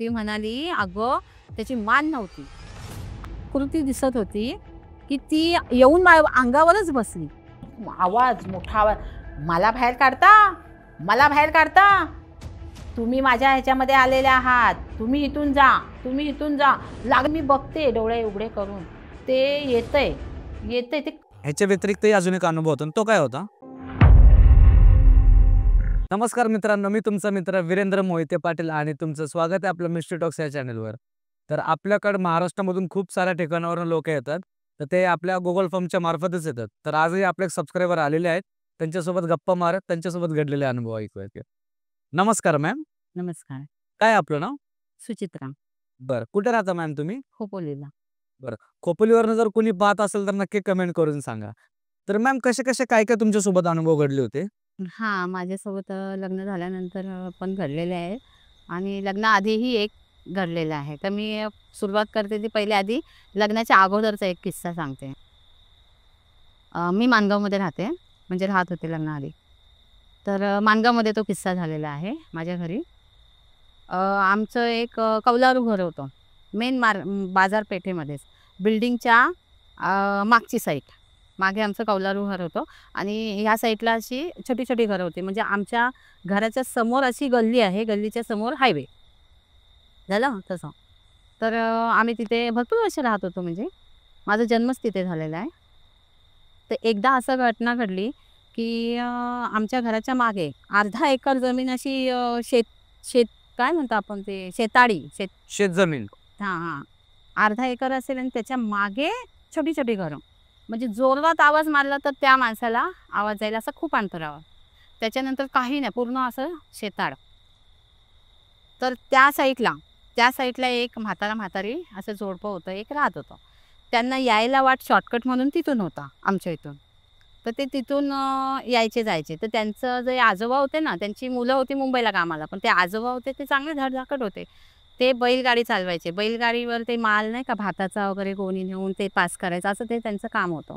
ती म्हणाली, "अगं, त्याची मान नव्हती. कृती दिसत होती, की ती येऊन माझ्या अंगावरच बसली." आवाज, मोठा आवाज, "मला बाहेर काढता? मला बाहेर काढता? तुम्ही माझ्या ह्याच्यामध्ये आलेले आहात. तुम्ही इथून जा, तुम्ही इथून जा." मी बघते डोळे उघडे करून. ते येतंय ते. ह्याच्या व्यतिरिक्तही अजून एक अनुभव होता, तो काय होता? नमस्कार मित्रांनो, मी तुमचा मित्र वीरेंद्र मोहिते पाटील आणि तुमचं स्वागत आहे आपलं मिस्ट्री टॉक्स या चॅनलवर. तर आपल्याकडे महाराष्ट्रामधून खूप साऱ्या ठिकाणावरून लोक येतात, तर ते आपल्या गुगल फॉर्मच्या मार्फतच येतात. तर आजही आपले सबस्क्रायबर आलेले आहेत, त्यांच्यासोबत गप्पा मारत त्यांच्यासोबत घडलेले अनुभव ऐकूयात. नमस्कार मॅम. नमस्कार. काय आपलं नाव? सुचित्रा. बरं, कुठे राहता मॅम तुम्ही? खोपोलीला. बरं, खोपोलीवरनं जर कोणी पाहत असेल तर नक्की कमेंट करून सांगा. तर मॅम कसे-कसे, काय-काय तुमच्यासोबत अनुभव घडले होते? हां, माझ्यासोबत लग्न झाल्यानंतर पण घडलेले आहे आणि लग्नाआधीही एक घडलेलं आहे. तर मी सुरुवात करते ती पहिले आधी लग्नाच्या अगोदरचा एक किस्सा सांगते. मी माणगावमध्ये राहते, म्हणजे राहत होते लग्नाआधी. तर माणगावमध्ये तो किस्सा झालेला आहे माझ्या घरी. आमचं एक कौलारू घर होतं. मेन बाजारपेठेमध्येच. बिल्डिंगच्या मागची साईड. मागे आमचं कौलारू घर होतं आणि ह्या साईडला अशी छोटी-छोटी घरं होती. म्हणजे आमच्या घराच्या समोर अशी गल्ली आहे, गल्लीच्या समोर हायवे. झालं तसं. तर आम्ही तिथे भरपूर वर्ष राहत होतो म्हणजे. माझा जन्मच तिथे झालेला आहे. तर एकदा असं घटना घडली, की आमच्या घराच्या मागे अर्धा एकर जमीन अशी शेत शेत काय म्हणतो आपण ते शेताळी शेतजमीन. हां, हां. अर्धा एकर असेल आणि त्याच्या मागे छोटी-छोटी घरं. म्हणजे जोरात आवाज मारला तर त्या माणसाला आवाज जाईल असं खूप अंतरावर. त्याच्यानंतर काही नाही, पूर्ण असं शेताळ. तर त्या साईडला एक म्हातारी असं जोडपं होतं, एक राहत होतं. त्यांना यायला वाट शॉर्टकट म्हणून तिथून होता, आमच्या इथून. तर ते तिथून यायचे जायचे. तर त्यांचं जे आजोबा होते ना, त्यांची मुलं होती मुंबईला कामाला. पण ते आजोबा होते ते चांगले धडधाकट होते. ते बैलगाडी चालवायचे. बैलगाडीवर ते माल नाही का भाताचा वगैरे गोणी नेऊन ते पास करायचं, असं ते त्यांचं काम होतं.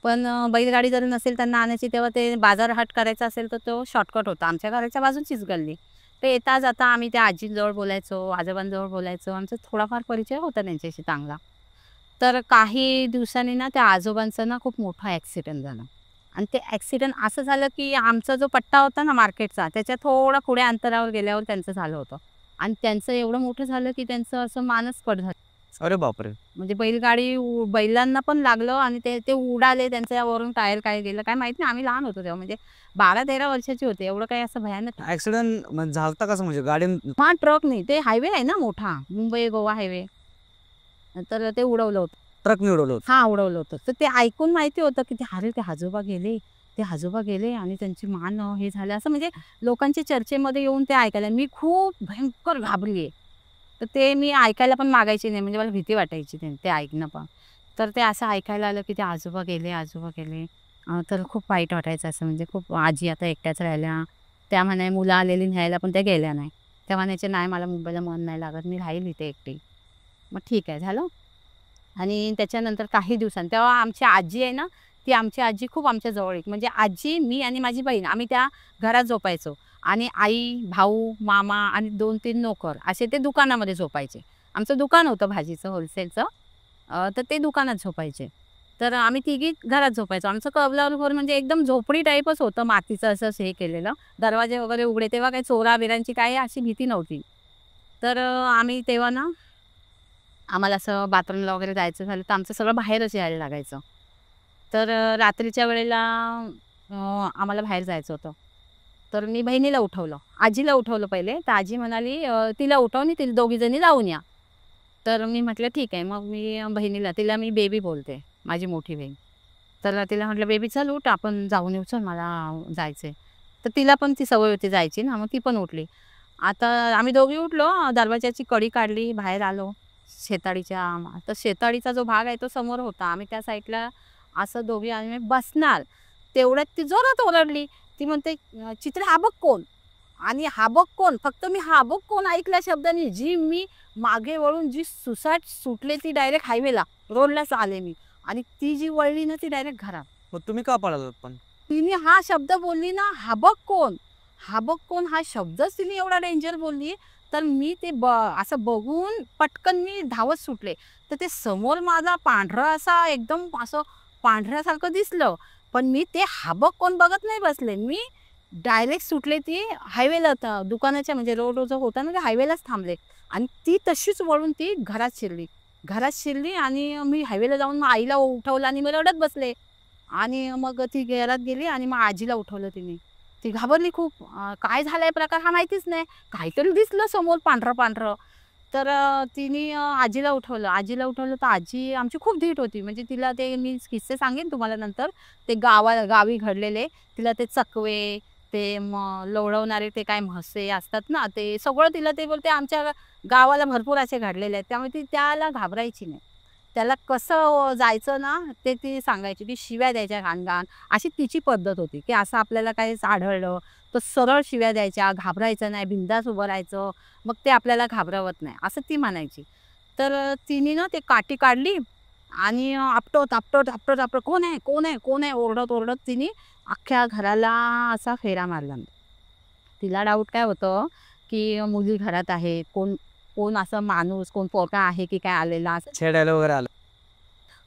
पण बैलगाडी जर नसेल त्यांना आणायची, तेव्हा ते बाजार हाट करायचा असेल तर तो शॉर्टकट होता. आमच्या घराच्या बाजूचीच गल्ली. तर येता जाता आम्ही त्या आजींजवळ बोलायचो, आजोबांजवळ बोलायचो. आमचा थोडाफार परिचय होता त्यांच्याशी चांगला. तर काही दिवसांनी ना त्या आजोबांचा ना खूप मोठा ॲक्सिडेंट झाला. आणि ते ॲक्सिडेंट असं झालं, की आमचा जो पट्टा होता ना मार्केटचा, त्याच्या थोडा पुढे अंतरावर गेल्यावर त्यांचं झालं होतं. आणि त्यांचं एवढं मोठं झालं, की त्यांचं असं मानच कट झालं. अरे बापरे! म्हणजे बैलांना पण लागलं आणि ते ते उडाले. त्यांच्यावरून टायर काय गेलं काय माहीत नाही. आम्ही लहान होतो तेव्हा, म्हणजे 12-13 वर्षाची होते. एवढं काही असं भयानक ॲक्सिडेंट झालता कसं, म्हणजे गाडी? हां, ट्रकनी. ते हायवे आहे ना मोठा, मुंबई-गोवा हायवे. तर ते उडवलं होतं. ट्रकने उडवलं होतं? हां, उडवलं होतं. तर ते ऐकून माहिती होतं, की अरे ते आजोबा गेले, ते आजोबा गेले आणि त्यांची मान हे झालं. असं म्हणजे लोकांच्या चर्चेमध्ये येऊन ते ऐकायला मी खूप भयंकर घाबरली. तर ते मी ऐकायला पण मागायची नाही, म्हणजे मला भीती वाटायची ते ऐकणं पण. तर ते असं ऐकायला आलं, की ते आजोबा गेले, आजोबा गेले. तर खूप वाईट वाटायचं असं, म्हणजे खूप आजी आता एकट्याच राहिल्या. त्या म्हणे मुलं आलेली न्यायला, पण त्या गेल्या नाही. त्या म्हणायच्या, "नाही, मला मुंबईला मन नाही लागत, मी राहील इथे एकटी." मग ठीक आहे, झालं. आणि त्याच्यानंतर काही दिवसांनी तेव्हा आमची आजी आहे ना, ती आमची आजी खूप आमच्या जवळ आहे. म्हणजे आजी, मी आणि माझी बहीण आम्ही त्या घरात झोपायचो. आणि आई, भाऊ, मामा आणि 2-3 नोकर असे ते दुकानामध्ये झोपायचे. आमचं दुकान होतं भाजीचं होलसेलचं. तर ते दुकानात झोपायचे. तर आम्ही तिघी घरात झोपायचो. आमचं कौलारू घर म्हणजे एकदम झोपडी टाईपच होतं, मातीचं असं हे केलेलं. दरवाजे वगैरे उघडे. तेव्हा काही चोरा-बिरांची काही अशी भीती नव्हती. तर आम्ही तेव्हा ना आम्हाला असं बाथरूमला वगैरे जायचं झालं तर आमचं सगळं बाहेरच यायला लागायचं. तर रात्रीच्या वेळेला आम्हाला बाहेर जायचं होतं. तर मी बहिणीला उठवलं. आजीला उठवलं पहिले. तर आजी म्हणाली, "तिला उठव आणि तिला दोघीजणी जाऊन या." तर मी म्हटलं ठीक आहे. मग मी बहिणीला, तिला मी बेबी बोलते, माझी मोठी बहीण. तर तिला म्हटलं, "बेबी चल उठ, आपण जाऊन येऊ, चल मला जायचं तर तिला पण ती सवय होती जायची ना, मग ती पण उठली. आता आम्ही दोघी उठलो, दरवाजाची कडी काढली, बाहेर आलो. तर शेताळीचा जो भाग आहे तो समोर होता. आम्ही त्या साईडला असं दोघी आम्ही बसणार. तेवढ्यात ती जोरात ओरडली. ती म्हणते, "चित्रे हा बघ कोण?" आणि हा बघ कोण, फक्त मी हा बघ कोण ऐकल्या शब्दाने जी मी मागे वळून जी सुसाट सुटले, ती डायरेक्ट हायवेला, रोडलाच आले मी. आणि ती जी वळली ना, ती डायरेक्ट घरात. मग तुम्ही का पळालात पण? तिने हा शब्द बोलली ना, हा बघ कोण, हा बघ कोण हा शब्दच तिने एवढा डेंजर बोलली. तर मी ते असं बघून पटकन मी धावत सुटले. तर ते समोर माझा पांढरा असा एकदम असं पांढऱ्यासारखं दिसलं. पण मी ते हाबक कोण बघत नाही बसले. मी डायरेक्ट सुटले ती हायवेला, दुकानाच्या म्हणजे रोड जो होता ना, हायवेलाच थांबले आणि ती तशीच वळून ती घरात शिरली. घरात शिरली आणि मी हायवेला जाऊन मग आईला उठवलं आणि मी रडत बसले. आणि मग ती घरात गेली आणि मग आजीला उठवलं तिने. ती घाबरली खूप. काय झालाय प्रकार हा माहितीच नाही. काहीतरी दिसलं समोर पांढरं-पांढरं. तर तिने आजीला उठवलं. आजीला उठवलं तर आजी आमची खूप धीट होती. म्हणजे तिला ते मी किस्से सांगेन तुम्हाला नंतर. ते गावी घडलेले. तिला ते चकवे, ते लोळवणारे ते काय म्हसे असतात ना, ते सगळं तिला ते बोलते आमच्या गावाला भरपूर असे घडलेले आहेत. त्यामुळे ती त्याला घाबरायची नाही. त्याला कसं जायचं ना, ते ती सांगायची. ती शिव्या द्यायच्या घाण-घाण. अशी तिची पद्धत होती, की असं आपल्याला काही आढळलं, तर सरळ शिव्या द्यायच्या, घाबरायचं नाही, बिनधास्त उभं राहायचं. मग ते आपल्याला घाबरवत नाही, असं ती म्हणायची. तर तिने ना ते काठी काढली आणि आपटत, आपटत, आपटत, आपटत, "कोण आहे? कोण आहे? कोण आहे?" ओरडत-ओरडत तिने अख्ख्या घराला असा फेरा मारला. तिला डाऊट काय होतं, की मुली घरात आहेत, कोण कोण असं माणूस, कोण पोरगा आहे की काय आलेला असं. छेडायला वगैरे आलं.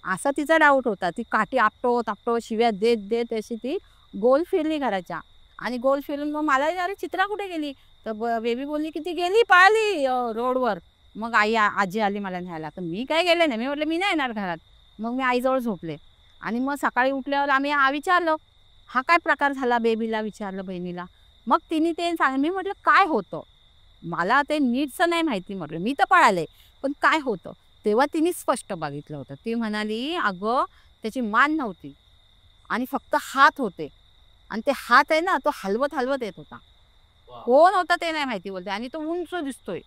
असा तिचा डाऊट होता. ती काठी आपटत, आपटत, शिव्या देत, देत अशी ती गोल फिरली घराच्या आणि गोल फिरून मग मला "अरे चित्रा कुठे गेली?" तर बेबी बोलली, की "ती गेली, पळाली रोडवर." मग आजी आली मला न्यायला. तर मी काय गेले नाही. मी म्हटलं, "मी नाही येणार घरात." मग मी आईजवळ झोपले आणि मग सकाळी उठल्यावर आम्ही विचारलं, "हा काय प्रकार झाला?" बेबीला विचारलं, बहिणीला. मग तिने ते मी म्हटलं, "काय होतं?" मला ते नीटचं नाही माहिती म्हटलं. मी तर पळाले, पण काय होतं? तेव्हा तिने स्पष्ट बघितलं होतं. ती म्हणाली, "अगं, त्याची मान नव्हती आणि फक्त हात होते आणि ते हात आहे ना, तो हलवत-हलवत येत होता. कोण होता ते नाही माहिती" बोलते "आणि तो उंच दिसतोय."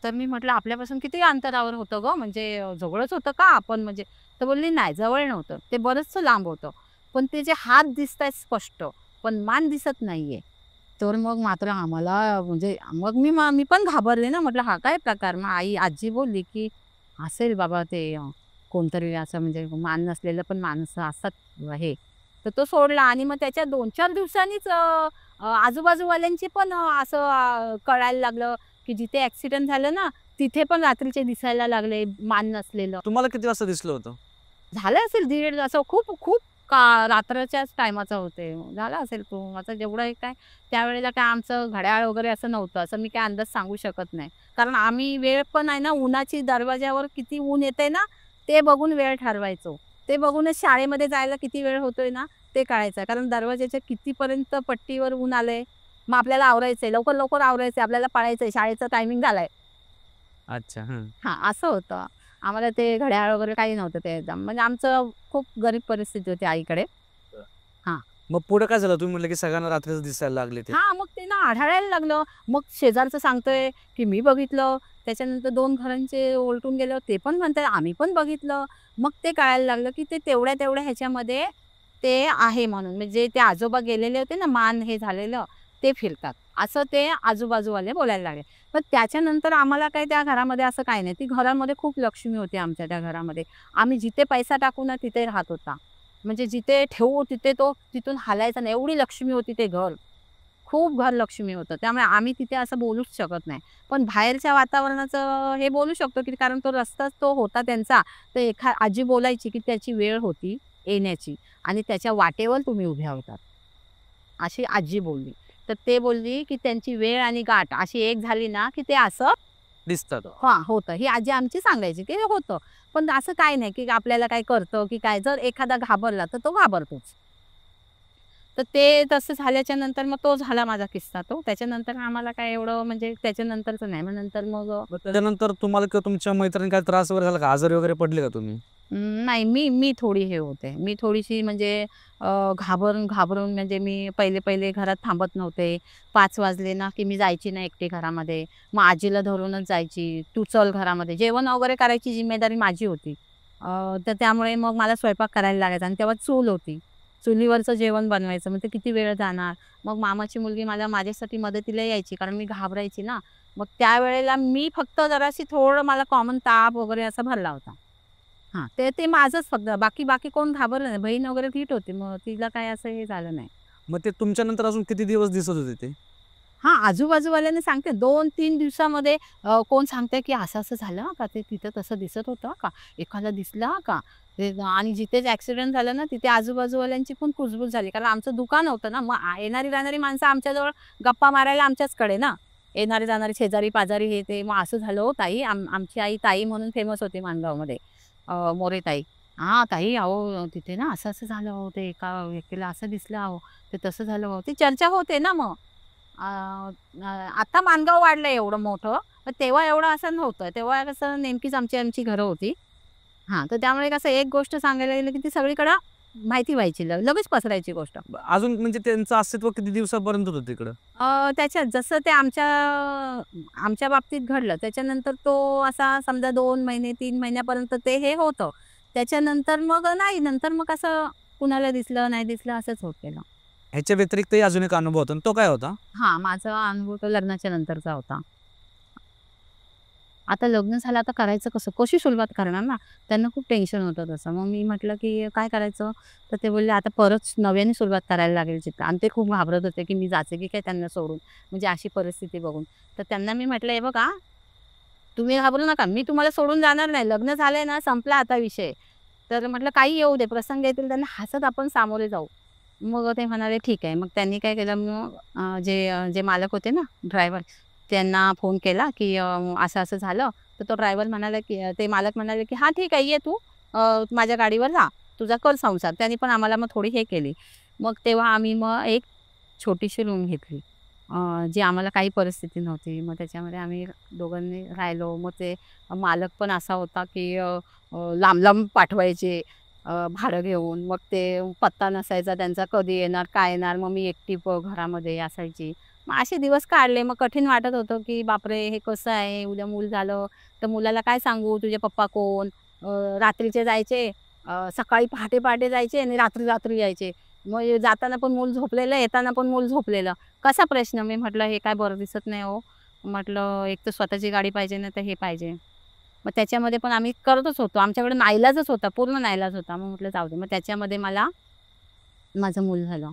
तर मी म्हटलं, "आपल्यापासून किती अंतरावर होतं गं? म्हणजे जवळच होतं का आपण म्हणजे?" तर बोलली, "नाही, जवळ नव्हतं. ते बरचसं लांब होतं. पण ते जे हात दिसतायत स्पष्ट, पण मान दिसत नाहीये." तर मग मात्र आम्हाला म्हणजे मग मी पण घाबरले ना. म्हटलं, "हा काय प्रकार?" मग आजी बोलली, की "असेल बाबा ते कोणतरी असं म्हणजे मान नसलेलं पण माणसं असतात हे." तर तो सोडला आणि मग त्याच्या 2-4 दिवसांनीच आजूबाजूवाल्यांची पण असं कळायला लागलं, की जिथे ॲक्सिडेंट झालं ना, तिथे पण रात्रीचे दिसायला लागले मान नसलेलं. तुम्हाला किती वाजता दिसलं होतं? झालं असेल दीड असं खूप खूप रात्रीच्याच टायमाचा होते. झाला असेल तो. आता जेवढं हे काय त्यावेळेला काय आमचं घड्याळ वगैरे असं नव्हतं. असं मी काय अंदाज सांगू शकत नाही. कारण आम्ही वेळ पण आहे ना, उन्हाची दरवाज्यावर किती ऊन येतंय ना, ते बघून वेळ ठरवायचो. ते बघूनच शाळेमध्ये जायला किती वेळ होतोय ना, ते कळायचं. कारण दरवाजाच्या कितीपर्यंत पट्टीवर ऊन आलंय, मग आपल्याला आवरायचंय. लवकर, लवकर आवरायचंय. आपल्याला पळायचंय. शाळेचा टायमिंग झालाय. अच्छा. हं. हां, असं होतं. आम्हाला ते घड्याळ वगैरे काही नव्हतं ते एकदम. म्हणजे आमचं खूप गरीब परिस्थिती होती आईकडे. हां. मग पुढे काय झालं? तुम्ही म्हटलं, की सगळ्यांना रात्रीच दिसायला लागले ते. हां, मग ते ना आढळायला लागलं. मग शेजारचं सांगतोय, की मी बघितलं. त्याच्यानंतर 2 घरांचे ओलटून गेल्यावर ते पण म्हणताय, आम्ही पण बघितलं. मग ते कळायला लागलं, की ते तेवढ्या-तेवढ्या ह्याच्यामध्ये ते आहे म्हणून. म्हणजे ते आजोबा गेलेले होते ना, मान हे झालेलं, ते फिरतात. असं ते आजूबाजूवाले बोलायला लागले. पण त्याच्यानंतर आम्हाला काही त्या घरामध्ये असं काही नाही. ती घरामध्ये खूप लक्ष्मी होती आमच्या त्या घरामध्ये. आम्ही जिथे पैसा टाकू ना, तिथे राहत होता. म्हणजे जिथे ठेवू तिथे तो तिथून हालायचा नाही. एवढी लक्ष्मी होती ते घर. खूप घर लक्ष्मी होतं. त्यामुळे आम्ही तिथे असं बोलूच शकत नाही. पण बाहेरच्या वातावरणाचं हे बोलू शकतो, की कारण तो रस्ताच तो होता त्यांचा. तर आजी बोलायची, की त्याची वेळ होती येण्याची आणि त्याच्या वाटेवर तुम्ही उभ्या होतात. अशी आजी बोलली. तर ते बोलली, की त्यांची वेळ आणि गाठ अशी एक झाली ना, की ते असं दिसतात. हां, होतं. ही आजी आमची सांगायची, की होतं. पण असं काही नाही, की आपल्याला काय करतं, की काय. जर एखादा घाबरला, तर तो घाबरतोच. तर ते तसं झाल्याच्या नंतर मग तो झाला माझा किस्सा तो. त्याच्यानंतर आम्हाला काय एवढं म्हणजे त्याच्यानंतरचं नाही. मग नंतर मग मग त्याच्यानंतर तुम्हाला किंवा तुमच्या मैत्रिणीला काही त्रास वगैरे झाला का? आजारी वगैरे पडले का तुम्ही? नाही, मी थोडी हे होते. मी थोडीशी म्हणजे घाबरून म्हणजे मी पहिले घरात थांबत नव्हते. 5 वाजले ना, की मी जायची नाही एकटी घरामध्ये. मग आजीला धरूनच जायची. "तू चल घरामध्ये." जेवण वगैरे करायची जिम्मेदारी माझी होती. तर त्यामुळे मग मला स्वयंपाक करायला लागायचा आणि तेव्हा चूल होती. चुलीवरचं जेवण बनवायचं. मग ते किती वेळ जाणार. मग मामाची मुलगी माझ्यासाठी मदतीला यायची कारण मी घाबरायची ना. मग त्यावेळेला मी फक्त जराशी थोडं मला कॉमन ताप वगैरे असा भरला होता. हां, ते माझंच फक्त. बाकी बाकी कोण घाबरलं नाही. बहीण वगैरे ठीक होती. मग तिला काही असं हे झालं नाही. मग ते तुमच्यानंतर अजून किती दिवस दिसत होते ते? हां, आजूबाजूवाल्यांना सांगते 2-3 दिवसामध्ये कोण सांगतंय, की असं-असं झालं हां का, ते तिथं तसं दिसत होतं हां का, एकाला दिसलं हां का. ते आणि जिथेच ॲक्सिडेंट झालं ना, तिथे आजूबाजूवाल्यांची पण कुजबूज झाली. कारण आमचं दुकान होतं ना, मग येणारी-जाणारी माणसं आमच्याजवळ गप्पा मारायला आमच्याचकडे ना. येणारे-जाणारे शेजारी-पाजारी हे ते. मग असं झालं हो ताई, आमची आई ताई म्हणून फेमस होती माणगावमध्ये. मोरे ताई. "हां, ताई अहो तिथे ना असं-असं झालं हो, ते एका व्यक्तीला असं दिसलं अहो, ते तसं झालं हो." ती चर्चा होते ना मग. अ, अ, आता माणगाव वाढलंय एवढं मोठं. पण तेव्हा एवढं असं नव्हतं. तेव्हा कसं नेमकीच आमची घरं होती. हां, तर त्यामुळे कसं एक गोष्ट सांगायला गेलं, की ती सगळीकडं माहिती व्हायची. लगेच पसरायची गोष्ट. अजून म्हणजे त्यांचं अस्तित्व किती दिवसापर्यंत होतं तिकडं? त्याच्यात जसं ते आमच्या बाबतीत घडलं, त्याच्यानंतर तो असा समजा 2 महिने, 3 महिन्यापर्यंत ते हे होतं. त्याच्यानंतर मग नाही, नंतर मग असं कुणाला दिसलं, नाही दिसलं असंच होत गेलं. ह्याच्या व्यतिरिक्तही अजून एक अनुभव होता आणि तो काय होता? हां, माझा अनुभव तो लग्नाच्या नंतरचा होता. आता लग्न झालं, आता करायचं कसं? कशी सुरुवात करणार ना? त्यांना खूप टेन्शन होतं तसं. मग मी म्हटलं, की "काय करायचं?" तर ते बोलले, "आता परत नव्याने सुरुवात करायला लागेल चित्र." आणि ते खूप घाबरत होते, की मी जाते की काय त्यांना सोडून, म्हणजे अशी परिस्थिती बघून. तर त्यांना मी म्हटलं, "हे बघा, तुम्ही घाबरू नका. मी तुम्हाला सोडून जाणार नाही. लग्न झालंय ना, संपला आता विषय." तर म्हटलं, "काही येऊ दे, प्रसंग येतील त्यांना हसत आपण सामोरे जाऊ." मग ते म्हणाले, "ठीक आहे." मग त्यांनी काय केलं, मग जे मालक होते ना, ड्रायव्हर, त्यांना फोन केला, की असं-असं झालं. तर तो ड्रायव्हर म्हणाला, की ते मालक म्हणाले, की "हां, ठीक आहे, ये तू माझ्या गाडीवर जा. तुझा कर संसार." त्यांनी पण आम्हाला मग थोडी हे केली. मग तेव्हा आम्ही मग एक छोटीशी रूम घेतली. जी आम्हाला काही परिस्थिती नव्हती. मग त्याच्यामध्ये आम्ही दोघांनी राहिलो. मग ते मालक पण असा होता, की अ, अ, लांब-लांब पाठवायचे भाडं घेऊन. मग ते पत्ता नसायचा त्यांचा, कधी येणार, काय येणार. मग मी एकटी घरामध्ये असायची. मग असे दिवस काढले. मग कठीण वाटत होतं, की बापरे! हे कसं आहे? उद्या मूल झालं, तर मुलाला काय सांगू? तुझे पप्पा कोण? रात्रीचे जायचे, सकाळी पहाटे-पहाटे जायचे आणि रात्री-रात्री यायचे. मग जाताना पण मूल झोपलेलं, येताना पण मूल झोपलेलं. कसा प्रश्न? मी म्हटलं, "हे काय बरं दिसत नाही हो." म्हटलं, "एक तर स्वतःची गाडी पाहिजे, नाही तर हे पाहिजे." मग त्याच्यामध्ये पण आम्ही करतच होतो. आमच्याकडे नाईलाजच होता, पूर्ण नाईलाज होता. मग म्हटलं जाऊ दे. मग त्याच्यामध्ये मला माझं मूल झालं.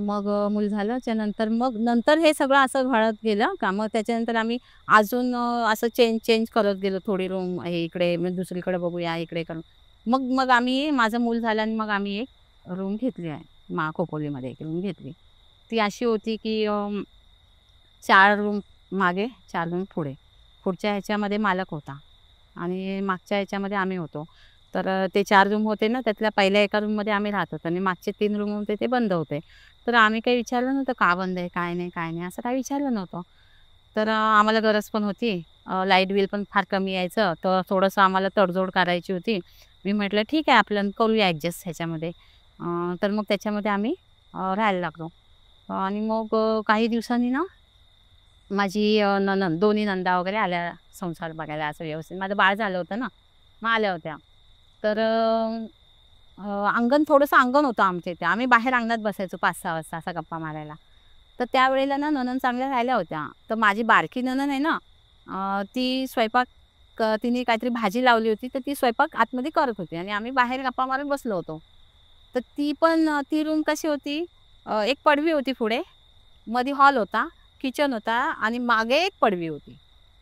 मग मूल झालं त्याच्यानंतर मग नंतर हे सगळं असं घडत गेलं का मग त्याच्यानंतर आम्ही अजून असं चेंज करत गेलो. थोडी रूम हे इकडे मग दुसरीकडे बघूया, इकडे करू. मग मग आम्ही माझं मूल झालं आणि मग आम्ही एक रूम घेतली आहे. खोपोलीमध्ये एक रूम घेतली. ती अशी होती की 4 रूम मागे, 4 रूम पुढे. पुढच्या ह्याच्यामध्ये मालक होता आणि मागच्या ह्याच्यामध्ये आम्ही होतो. तर ते 4 रूम होते ना, त्यातल्या पहिल्या एका रूममध्ये आम्ही राहत होतो आणि मागचे 3 रूम होते ते बंद होते. तर आम्ही काही विचारलं नव्हतं, का बंद आहे, काय नाही, काय नाही, असं काही विचारलं नव्हतं. तर आम्हाला गरज पण होती. लाईट बिल पण फार कमी यायचं, तर थोडंसं आम्हाला तडजोड करायची होती. मी म्हटलं, "ठीक आहे, आपलं करूया ॲडजस्ट ह्याच्यामध्ये." तर मग त्याच्यामध्ये आम्ही राहायला लागलो. आणि मग काही दिवसांनी ना माझी नणंद, दोन्ही नंदा वगैरे आल्या संसार बघायला असं व्यवस्थित. माझं बाळ झालं होतं ना, मग आल्या होत्या. तर अंगण थोडंसं अंगण होतं आमच्या इथे. आम्ही बाहेर अंगणात बसायचो 5-6 वाजता असा गप्पा मारायला. तर त्यावेळेला ना नणंद चांगल्या राहिल्या होत्या. तर माझी बारकी नणंद आहे ना, ती स्वयंपाक तिने काहीतरी भाजी लावली होती, तर ती स्वयंपाक आतमध्ये करत होती आणि आम्ही बाहेर गप्पा मारत बसलो होतो. तर ती पण ती रूम कशी होती, एक पडवी होती पुढे, मध्ये हॉल होता, किचन होता आणि मागे एक पडवी होती.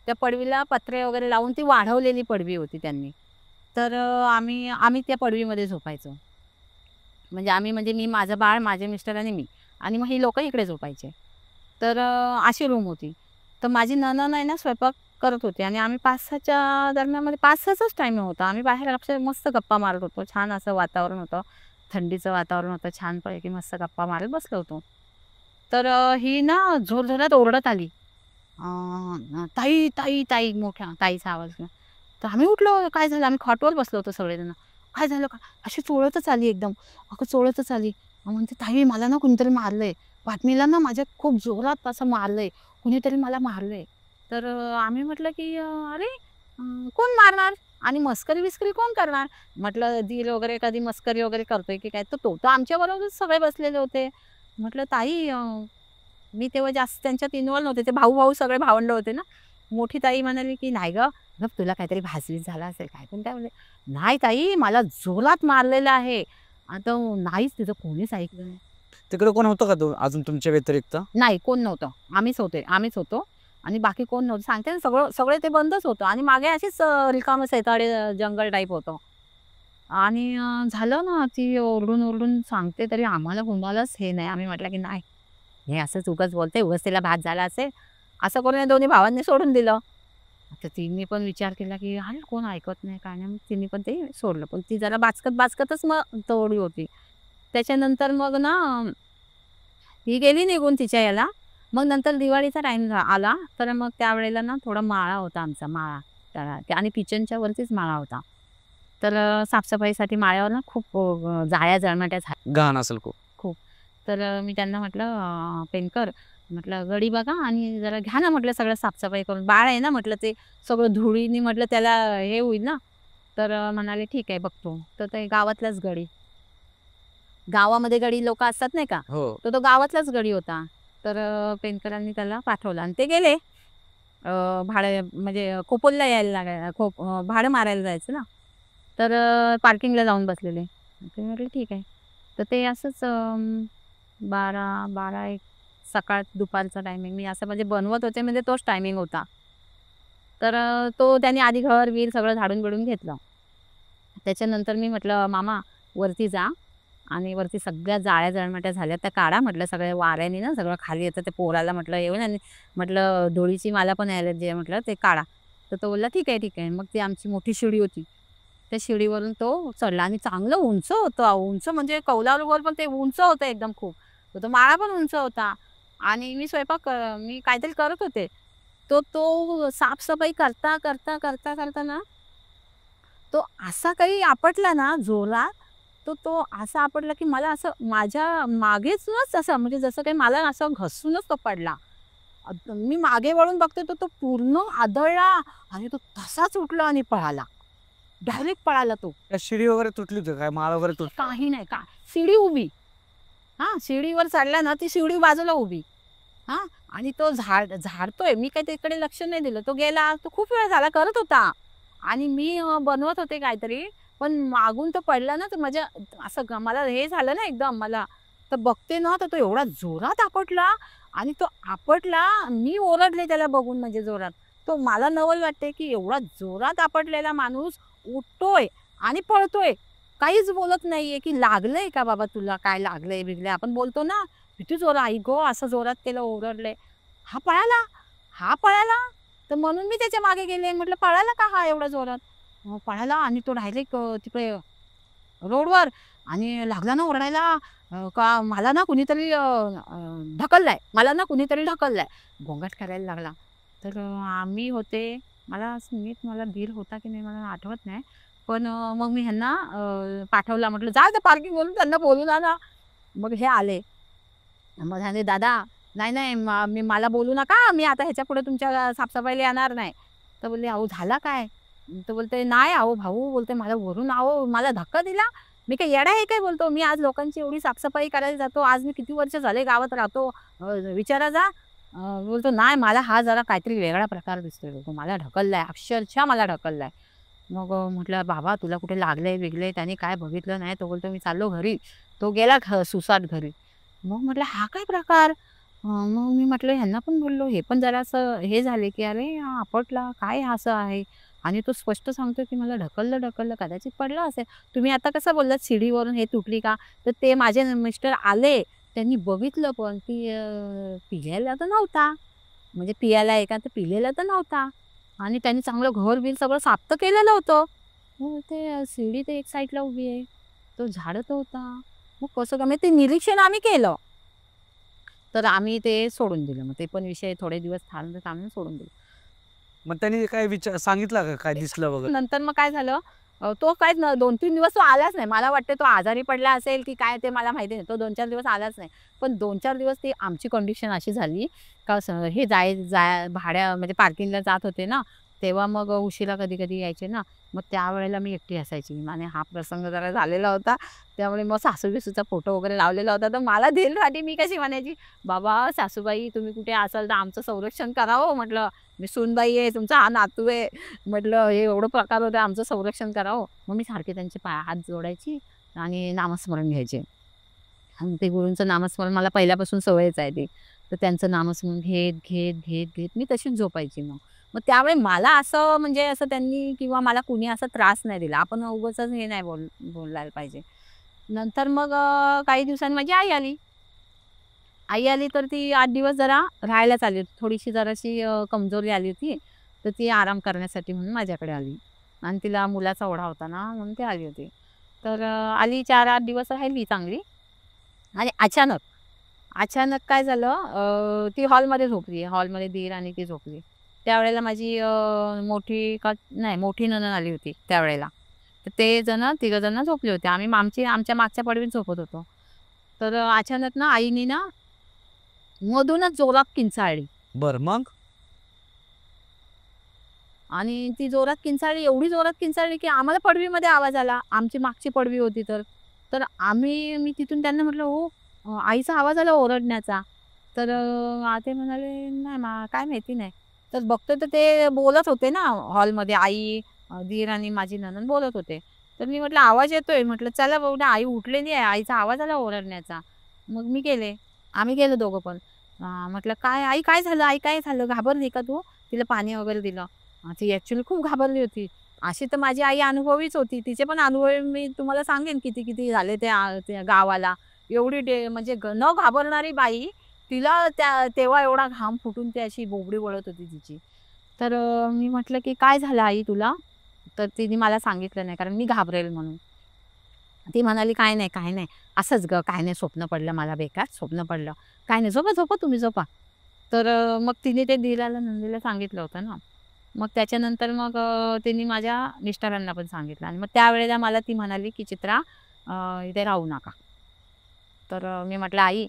त्या पडवीला पत्रे वगैरे लावून ती वाढवलेली पडवी होती त्यांनी. तर आम्ही आम्ही त्या पडवीमध्ये झोपायचो. म्हणजे आम्ही म्हणजे मी, माझं बाळ, माझे मिस्टर आणि मी आणि मग ही लोकं इकडे झोपायचे. तर अशी रूम होती. तर माझी नणंद आहे ना स्वयंपाक करत होती आणि आम्ही 5-6च्या दरम्यानमध्ये 5-6चाच टाईम होता. आम्ही बाहेर अक्षर मस्त गप्पा मारत होतो. छान असं वातावरण होतं. थंडीचं वातावरण होतं. छानपैकी मस्त गप्पा मारत बसलो होतो. तर ही ना जोरजोरात ओरडत आली. "ताई, ताई, ताई" मोठ्या ताईचा आवाज घेऊन. तर आम्ही उठलो. काय झालं? आम्ही खाटवर बसलो होतो सगळेजण. "काय झालं का?" अशी चोळतच आली एकदम. अगं चोळतच आली. म्हणते, "ताई मला ना कुणीतरी मारलंय. बातमीला ना माझ्या खूप जोरात असं मारलंय. कुणीतरी मला मारलंय." तर आम्ही म्हटलं, की "अरे कोण मारणार? आणि मस्करी-बिस्करी कोण करणार?" म्हटलं, "दीर वगैरे कधी मस्करी वगैरे करतोय की काय?" तर तो तर आमच्याबरोबरच सगळे बसलेले होते. म्हटलं, "ताई मी तेव्हा जास्त त्यांच्यात इन्व्हॉल्व नव्हते. ते भाऊ-भाऊ सगळे भावंडं होते ना." मोठी ताई म्हणाली, की "नाही गं, गप तुला काहीतरी भासलीच झाला असेल काय." पण त्या म्हणले, "नाही ताई, मला जोरात मारलेलं आहे." आता नाहीच तिथं कोणीच ऐकलं नाही. तिकडे कोण होतं का अजून तुमच्या व्यतिरिक्त? नाही, कोण नव्हतं. आम्हीच होतो आणि बाकी कोण नव्हतं. सांगते ना, सगळे ते बंदच होतं आणि मागे अशीच रिकामं सैताडे जंगल टाईप होतं. आणि झालं ना, ती ओरडून सांगते तरी आम्हाला कुणालाच हे नाही. आम्ही म्हटलं की नाही, हे असंच उगाच बोलते, उगाच तिला भात झाला असेल. असं करून या दोन्ही भावांनी सोडून दिलं. आता तिने पण विचार केला की अरे कोण ऐकत नाही काय नाही. मग तिने पण ते सोडलं. पण ती जरा बाचकतच मग तोडी होती. त्याच्यानंतर मग ना ही गेली निघून तिच्या याला. मग नंतर दिवाळीचा टाईम आला, तर मग त्यावेळेला ना थोडा माळा होता आमचा माळा. आणि किचनच्या वरतीच माळा होता. तर साफसफाईसाठी माळ्यावर ना खूप जाळ्या जळमाट्या झाल्या घाण असेल खूप. खूप. तर मी त्यांना म्हटलं पेनकर म्हटलं गडी बघा आणि जरा घ्या ना म्हटलं सगळं साफसफाई करून. बाळ आहे ना म्हटलं ते सगळं धुळीने म्हटलं त्याला हे होईल ना. तर म्हणाले ठीक आहे बघतो. तर ते गावातलाच गडी. गावामध्ये गडी लोकं असतात नाही का? हो. तर तो गावातलाच गडी होता. तर पेनकरांनी त्याला पाठवलं आणि ते गेले. भाडं म्हणजे खोपोलीला यायला भाडं मारायला जायचं ना. तर पार्किंगला जाऊन बसलेले. ते म्हटले ठीक आहे. तर ते असंच 12-1 सकाळ दुपारचा टायमिंग मी असं म्हणजे बनवत होते म्हणजे तोच टायमिंग होता. तर तो त्याने आधी घर-बीर सगळं झाडून-बिडून घेतलं. त्याच्यानंतर मी म्हटलं, "मामा वरती जा आणि वरती सगळ्या जाळ्या जळमाट्या झाल्या त्या काढा." म्हटलं, "सगळ्या वाऱ्याने ना सगळं खाली येतं ते पोराला म्हटलं येऊन आणि म्हटलं धुळीची मला पण ॲलर्जी आहे म्हटलं ते काढा." तर तो बोलला, "ठीक आहे, ठीक आहे." मग ती आमची मोठी शिडी होती. त्या शिडीवरून तो चढला आणि चांगलं उंच होतं अहो, उंच म्हणजे कौलारूवर पण ते उंच होतं एकदम खूप. तर तो माळा पण उंच होता आणि मी काहीतरी करत होते. तो साफ-सफाई करता ना, तो असा काही आपटला ना जोरात, तो असा आपटला की मला असं माझ्या मागेचूनच असं म्हणजे जसं काही मला असं घसरूनच तो पडला. मी मागे वळून बघते तर तो पूर्ण आदळला आणि तो तसाच उठला आणि पळाला. डायरेक्ट पळाला तो. त्या शिडी वगैरे तुटली होती काय? माळ वगैरे तुटली? काही नाही का शिडी उभी. हां, शिडीवर चढला ना, ती शिडी बाजूला उभी. हां, आणि तो झाडतोय. मी काही त्याकडे लक्ष नाही दिलं. तो गेला. तो खूप वेळ झाला करत होता आणि मी बनवत होते काहीतरी. पण मागून तो पडला ना, तर माझ्या असं मला हे झालं ना एकदम मला. तर बघते ना, तर तो एवढा जोरात आपटला आणि तो आपटला. मी ओरडले त्याला बघून म्हणजे जोरात. तो मला नवल वाटते, की एवढा जोरात आपटलेला माणूस उठतोय आणि पळतोय. काहीच बोलत नाहीये, की लागलंय का बाबा तुला? काय लागलंय-बिगलंय? आपण बोलतो ना, किती जोरात, आई गं! असं जोरात त्याला ओरडले. हा पळाला, हा पळाला. तर म्हणून मी त्याच्या मागे गेले. म्हटलं, "पळाला का हा एवढा जोरात?" पळाला आणि तो डायरेक्ट तिकडे रोडवर आणि लागला ना ओरडायला का मला ना कुणीतरी ढकललंय, मला ना कुणीतरी ढकललंय. गोंगाट करायला लागला. तर आम्ही होते. मला दीर होता की नाही मला आठवत नाही. पण मग मी ह्यांना पाठवला. म्हटलं, "जा त्या पार्किंगवरून त्यांना बोलवून आणा." मग हे आले. मग म्हणाले, "दादा, नाही, नाही, मला बोलू नका. मी आता ह्याच्यापुढे तुमच्या साफसफाईला येणार नाही." तर बोलले, "अहो, झाला काय?" तर बोलते, "नाही अहो भाऊ," बोलते, "मला वरून अहो मला धक्का दिला. मी काय येडा आहे काय?" बोलतो. "मी आज लोकांची एवढी साफसफाई करायला जातो. आज मी किती वर्ष झाले गावात राहतो. विचारा जा." बोलतो, "नाही, मला हा जरा काहीतरी वेगळा प्रकार दिसतोय." बोलतो, "मला ढकललाय, अक्षरशः मला ढकललाय." मग म्हटलं, "बाबा तुला कुठे लागलंय-बिगलंय?" त्याने काय बघितलं नाही. तो बोलतो, "मी चाललो घरी." तो गेला सुसाट घरी. मग म्हटलं, "हा काय प्रकार?" मग मी म्हटलं ह्यांना पण बोललो. हे पण जरासं हे झाले, की "अरे हा आपटला, काय हा असं आहे?" आणि तो स्पष्ट सांगतोय, की "मला ढकललं, कदाचित पडला असेल." तुम्ही आता कसं बोललात सीडीवरून हे तुटली का? तर ते माझे मिस्टर आले. त्यांनी बघितलं पण, की पिलेला तर नव्हता. म्हणजे पियाला आहे का? तर पिलेला तर नव्हता. आणि त्यांनी चांगलं घर-बीर सगळं साफ तर केलेलं होतं. मग ते शिडी तर एक साईडला उभी आहे. तो झाडत होता. मग कसं काय म्हणजे ते निरीक्षण आम्ही केलं. तर आम्ही ते सोडून दिलं. मग ते पण विषय थोडे दिवस थांबून आम्ही सोडून दिलं. मग त्यांनी काय सांगितलं का काय दिसलं वगैरे? नंतर मग काय झालं तो काय 2-3 दिवस तो आलाच नाही. मला वाटतं तो आजारी पडला असेल की काय ते मला माहिती नाही. तो 2-4 दिवस आलाच नाही. पण 2-4 दिवस ती आमची कंडिशन अशी झाली का हे भाड्या म्हणजे पार्किंगला जात होते ना, तेव्हा मग उशिरा कधी-कधी यायचे ना, मग त्यावेळेला मी एकटी असायची आणि हा प्रसंग जरा झालेला होता. त्यामुळे मग सासू-बिसूचा फोटो वगैरे लावलेला होता. तर मला धीरसाठी मी कशी म्हणायची, "बाबा, सासूबाई तुम्ही कुठे असाल तर आमचं संरक्षण करा हो." म्हटलं, "मी सूनबाई आहे, तुमचा हा नातू आहे." म्हटलं, "हे एवढं प्रकार होते, आमचं संरक्षण करा हो." मग मी सारखे त्यांचे हात जोडायची आणि नामस्मरण घ्यायचे. आणि ते गुरूंचं नामस्मरण मला पहिल्यापासून सवयच आहे ती. तर त्यांचं नामस्मरण घेत, घेत, घेत, घेत मी तशीच झोपायची मग. मग त्यावेळी मला असं म्हणजे असं त्यांनी किंवा मला कुणी असा त्रास नाही दिला. आपण उगाचच हे नाही बोलायला पाहिजे. नंतर मग काही दिवसांनी माझी आई आली. आई आली तर ती 8 दिवस जरा राहायलाच आली होती. थोडीशी जराशी कमजोरी आली होती. तर ती आराम करण्यासाठी म्हणून माझ्याकडे आली. आणि तिला मुलाचा ओढा होता ना, म्हणून ती आली होती. तर आली 4-8 दिवस राहिली चांगली आणि अचानक काय झालं, ती हॉलमध्ये झोपली. हॉलमध्ये दीर आणि ती झोपली. त्यावेळेला माझी मोठी नणंद आली होती त्यावेळेला. तर ते तिघं जण झोपले होते. आम्ही आमच्या मागच्या पडवीत झोपत होतो. तर अचानक ना आईनी ना मधूनच जोरात किंचाळली. बरं मग? आणि ती जोरात किंचाळली, एवढी जोरात किंचाळली, की आम्हाला पडवीमध्ये आवाज आला. आमची मागची पडवी होती तर. तर मी तिथून त्यांना म्हटलं, "हो, आईचा आवाज आला ओरडण्याचा." तर ते म्हणाले, "नाही काय माहिती नाही." तर बघतोय तर ते बोलत होते ना हॉलमध्ये आई, दीर आणि माझी नणंद बोलत होते. तर मी म्हटलं, "आवाज येतोय." म्हटलं, "चला बघूया, आई उठलेली आहे. आईचा आवाज आला ओरडण्याचा." मग मी गेले. आम्ही गेलो दोघं पण. म्हटलं, "काय आई काय झालं? आई काय झालं? घाबरली का तू?" तिला पाणी वगैरे दिलं. ती ॲक्चुअली खूप घाबरली होती. अशी तर माझी आई अनुभवीच होती. तिचे पण अनुभव मी तुम्हाला सांगेन किती झाले त्या गावाला. एवढी म्हणजे न घाबरणारी बाई, तिला तेव्हा एवढा घाम फुटून ती अशी बोबडी वळत होती तिची. तर मी म्हटलं, की "काय झालं आई तुला?" तर तिने मला सांगितलं नाही कारण मी घाबरेल म्हणून. ती म्हणाली, "काय नाही, काय नाही. असंच गं, काय नाही स्वप्न पडलं मला बेकार स्वप्न पडलं. काय नाही, झोपा, झोपा तुम्ही झोपा." तर मग तिने ते दीराला नंदीला सांगितलं होतं ना. मग त्याच्यानंतर मग तिने माझ्या मिस्टरांना पण सांगितलं आणि मग त्यावेळेला मला ती म्हणाली, की "चित्रा, इथे राहू नका." तर मी म्हटलं, "आई,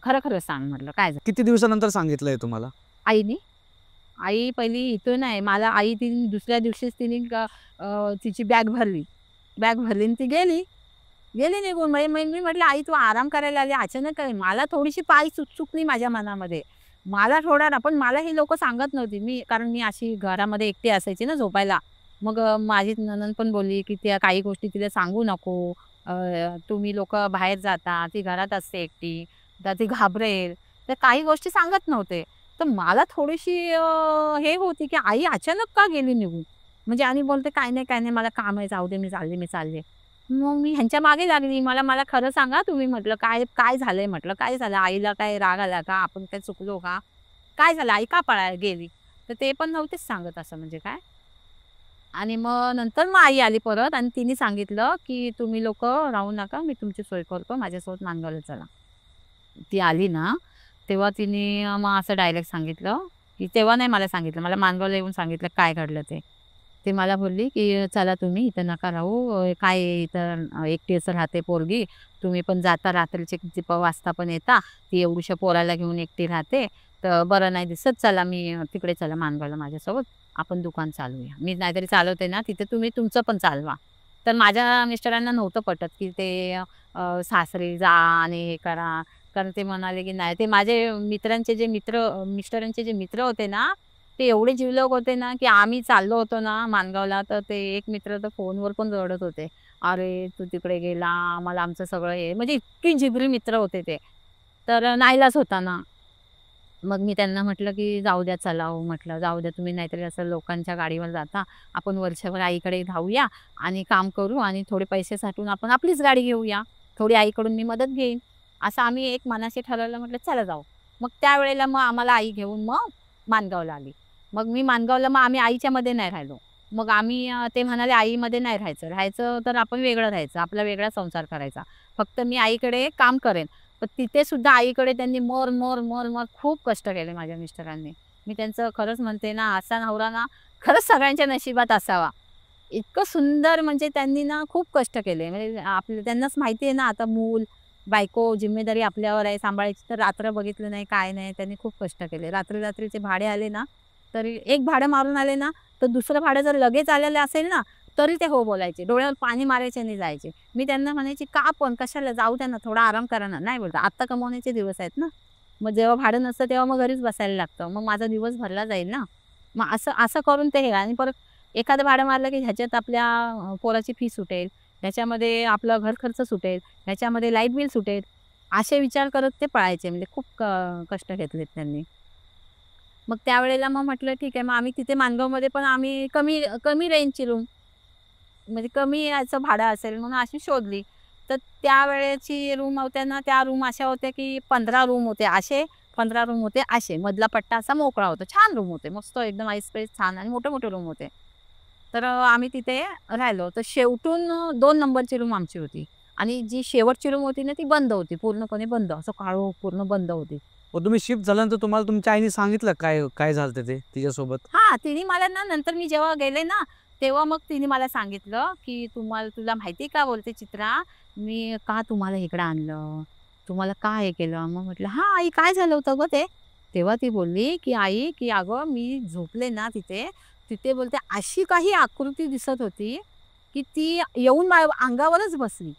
खरं-खरं सांग," म्हटलं, "काय झालं?" किती दिवसानंतर सांगितलंय तुम्हाला? आईनी आई पहिली इथून नाही, मला आई तिने दुसऱ्या दिवशीच तिची बॅग भरली. बॅग भरली आणि ती गेली. गेली निघून. मग मग मी म्हटलं, "आई तू आराम करायला आली, अचानक काय?" मला थोडीशी पाय चुकचुकली माझ्या मनामध्ये. मला थोडा ना पण मला ही लोकं सांगत नव्हती. कारण मी अशी घरामध्ये एकटी असायची ना झोपायला. मग माझी नणंद पण बोलली, की "त्या काही गोष्टी तिला सांगू नको. अ, तुम्ही लोकं बाहेर जाता, ती घरात असते एकटी, तर ती घाबरेल." तर काही गोष्टी सांगत नव्हते. तर मला थोडीशी हे होती, की आई अचानक का गेली निघून? म्हणजे आणि बोलते, "काही नाही, काही नाही, मला काम आहे, जाऊ दे, मी चालले, मी चालले." मग मी ह्यांच्या मागे लागली. मला मला खरं सांगा तुम्ही म्हटलं, "काय काय झालंय?" म्हटलं, "काय झालं? आईला काय राग आला का? आपण काय चुकलो का? काय झालं? आई का पळायला गेली?" तर ते पण नव्हतेच सांगत असं म्हणजे काय. आणि मग नंतर मग आई आली परत आणि तिने सांगितलं, की "तुम्ही लोकं राहू नका. मी तुमची सोय करतो. माझ्यासोबत मानगावला चला." ती आली ना, तेव्हा तिने मग असं डायरेक्ट सांगितलं, की तेव्हा नाही मला सांगितलं. मला मानगावला येऊन सांगितलं काय घडलं ते. ती मला बोलली, की "चला तुम्ही इथं नका राहू. काय आहे इथं एकटीच राहते पोरगी. तुम्ही पण जाता रात्रीचे किती वाजता पण येता. ती एवढ्याशा पोराला घेऊन एकटी राहते. तर बरं नाही दिसत. चला तिकडे चला मानगावला माझ्यासोबत. आपण दुकान चालवूया. मी नाहीतरी चालवते ना, तिथे तुम्ही तुमचं पण चालवा." तर माझ्या मिस्टरांना नव्हतं पटत, की ते सासरी जा आणि हे करा. कारण ते म्हणाले, की नाही ते माझे मिस्टरांचे जे मित्र होते ना, ते एवढे जिवलग होते ना, की आम्ही चाललो होतो ना माणगावला, तर ते एक मित्र तर फोनवर पण रडत होते. "अरे, तू तिकडे गेला, आम्हाला आमचं सगळं हे" म्हणजे इतकी जिगरी मित्र होते ते. तर नाईलाज होता ना. मग मी त्यांना म्हटलं, की "जाऊ द्या, चला हो," म्हटलं, "जाऊ द्या तुम्ही नाहीतरी असं लोकांच्या गाडीवर जाता. आपण वर्षभर आईकडे राहूया आणि काम करू आणि थोडे पैसे साठवून आपण आपलीच गाडी घेऊया. थोडी आईकडून मी मदत घेईन." असं आम्ही एक मनाशी ठरवलं. म्हटलं, "चला जाऊ." मग त्यावेळेला मग आम्हाला आई घेऊन मग माणगावला आली. मग आम्ही आईच्यामध्ये नाही राहिलो. मग ते म्हणाले, "आईमध्ये नाही राहायचं. राहायचं तर आपण वेगळं राहायचं. आपला वेगळा संसार करायचा. फक्त मी आईकडे काम करेन." पण तिथे सुद्धा आईकडे त्यांनी मर खूप कष्ट केले माझ्या मिस्टरांनी. मी त्यांचं खरंच म्हणते ना, असा नवरा ना खरंच सगळ्यांच्या नशिबात असावा. इतकं सुंदर म्हणजे त्यांनी ना खूप कष्ट केले. म्हणजे त्यांनाच माहिती आहे ना, आता मूल, बायको जिम्मेदारी आपल्यावर आहे सांभाळायची. तर रात्र बघितलं नाही, काय नाही. त्यांनी खूप कष्ट केले. रात्री-रात्रीचे भाडे आले ना, तरी एक भाडं मारून आले ना, तर दुसरं भाडं जर लगेच आलेलं असेल ना, तरी ते हो बोलायचे. डोळ्यावर पाणी मारायचे आणि जायचे. मी त्यांना म्हणायची, "का पण? कशाला? जाऊ द्या ना, थोडा आराम करा ना." नाही बोलतात, "आत्ता कमवण्याचे दिवस आहेत ना." मग जेव्हा भाडं नसतं, तेव्हा मग घरीच बसायला लागतं. मग माझा दिवस भरला जाईल ना. मग असं असं करून ते हे आणि परत एखादं भाडं मारलं, की ह्याच्यात आपल्या पोराची फी सुटेल, ह्याच्यामध्ये आपलं घर खर्च सुटेल, ह्याच्यामध्ये लाईट बिल सुटेल. असे विचार करत ते पळायचे. म्हणजे खूप कष्ट घेतलेत त्यांनी. मग त्यावेळेला मग म्हटलं ठीक आहे. मग आम्ही तिथे माणगावमध्ये पण आम्ही कमी कमी रेंजची रूम, म्हणजे कमी याचं भाडं असेल म्हणून अशी शोधली. तर त्यावेळेची रूम होत्या ना, त्या रूम अशा होत्या की 15 रूम होते असे, 15 रूम होते असे. मधला पट्टा असा मोकळा होता. छान रूम होते. मस्त एकदम ऐसपैस छान आणि मोठे-मोठे रूम होते. तर आम्ही तिथे राहिलो. तर शेवटून 2 नंबरची रूम आमची होती आणि जी शेवटची रूम होती ना, ती बंद होती. पूर्णपणे बंद. असं काळोख पूर्ण बंद होती. मग तुम्ही शिफ्ट झाल्यानंतर तुम्हाला तुमच्या आईने सांगितलं काय काय झालं ते तिच्यासोबत? हां, तिने मला ना नंतर मी जेव्हा गेले ना, तेव्हा मग तिने मला सांगितलं, की तुला माहिती का बोलते चित्रा, मी का तुम्हाला इकडं आणलं? तुम्हाला का हे केलं? मग म्हटलं, "हां, आई काय झालं होतं गं ते?" तेव्हा ती बोलली, की "आई, की अगं मी झोपले ना तिथे, तिथे बोलते अशी काही आकृती दिसत होती, की ती येऊन माझ्या अंगावरच बसली.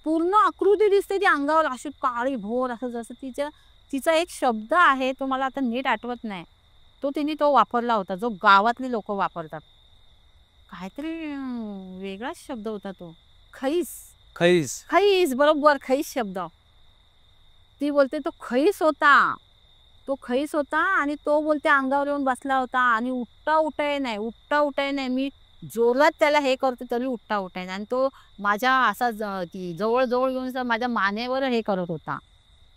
पूर्ण आकृती दिसते ती अंगावर अशी काळीभोर असं जसं तिचा एक शब्द आहे, तो मला आता नीट आठवत नाही. तिने वापरला होता, जो गावातली लोकं वापरतात. काहीतरी वेगळाच शब्द होता तो. खईस. खैस. खईस, बरोबर खईस शब्द. ती बोलते तो खईस होता. तो खईस होता आणि तो बोलते अंगावर येऊन बसला होता आणि उठता नाही. मी जोरात त्याला हे करते तरी उठता नाही आणि तो माझ्या असा जवळ-जवळ येऊन असं माझ्या मानेवर हे करत होता.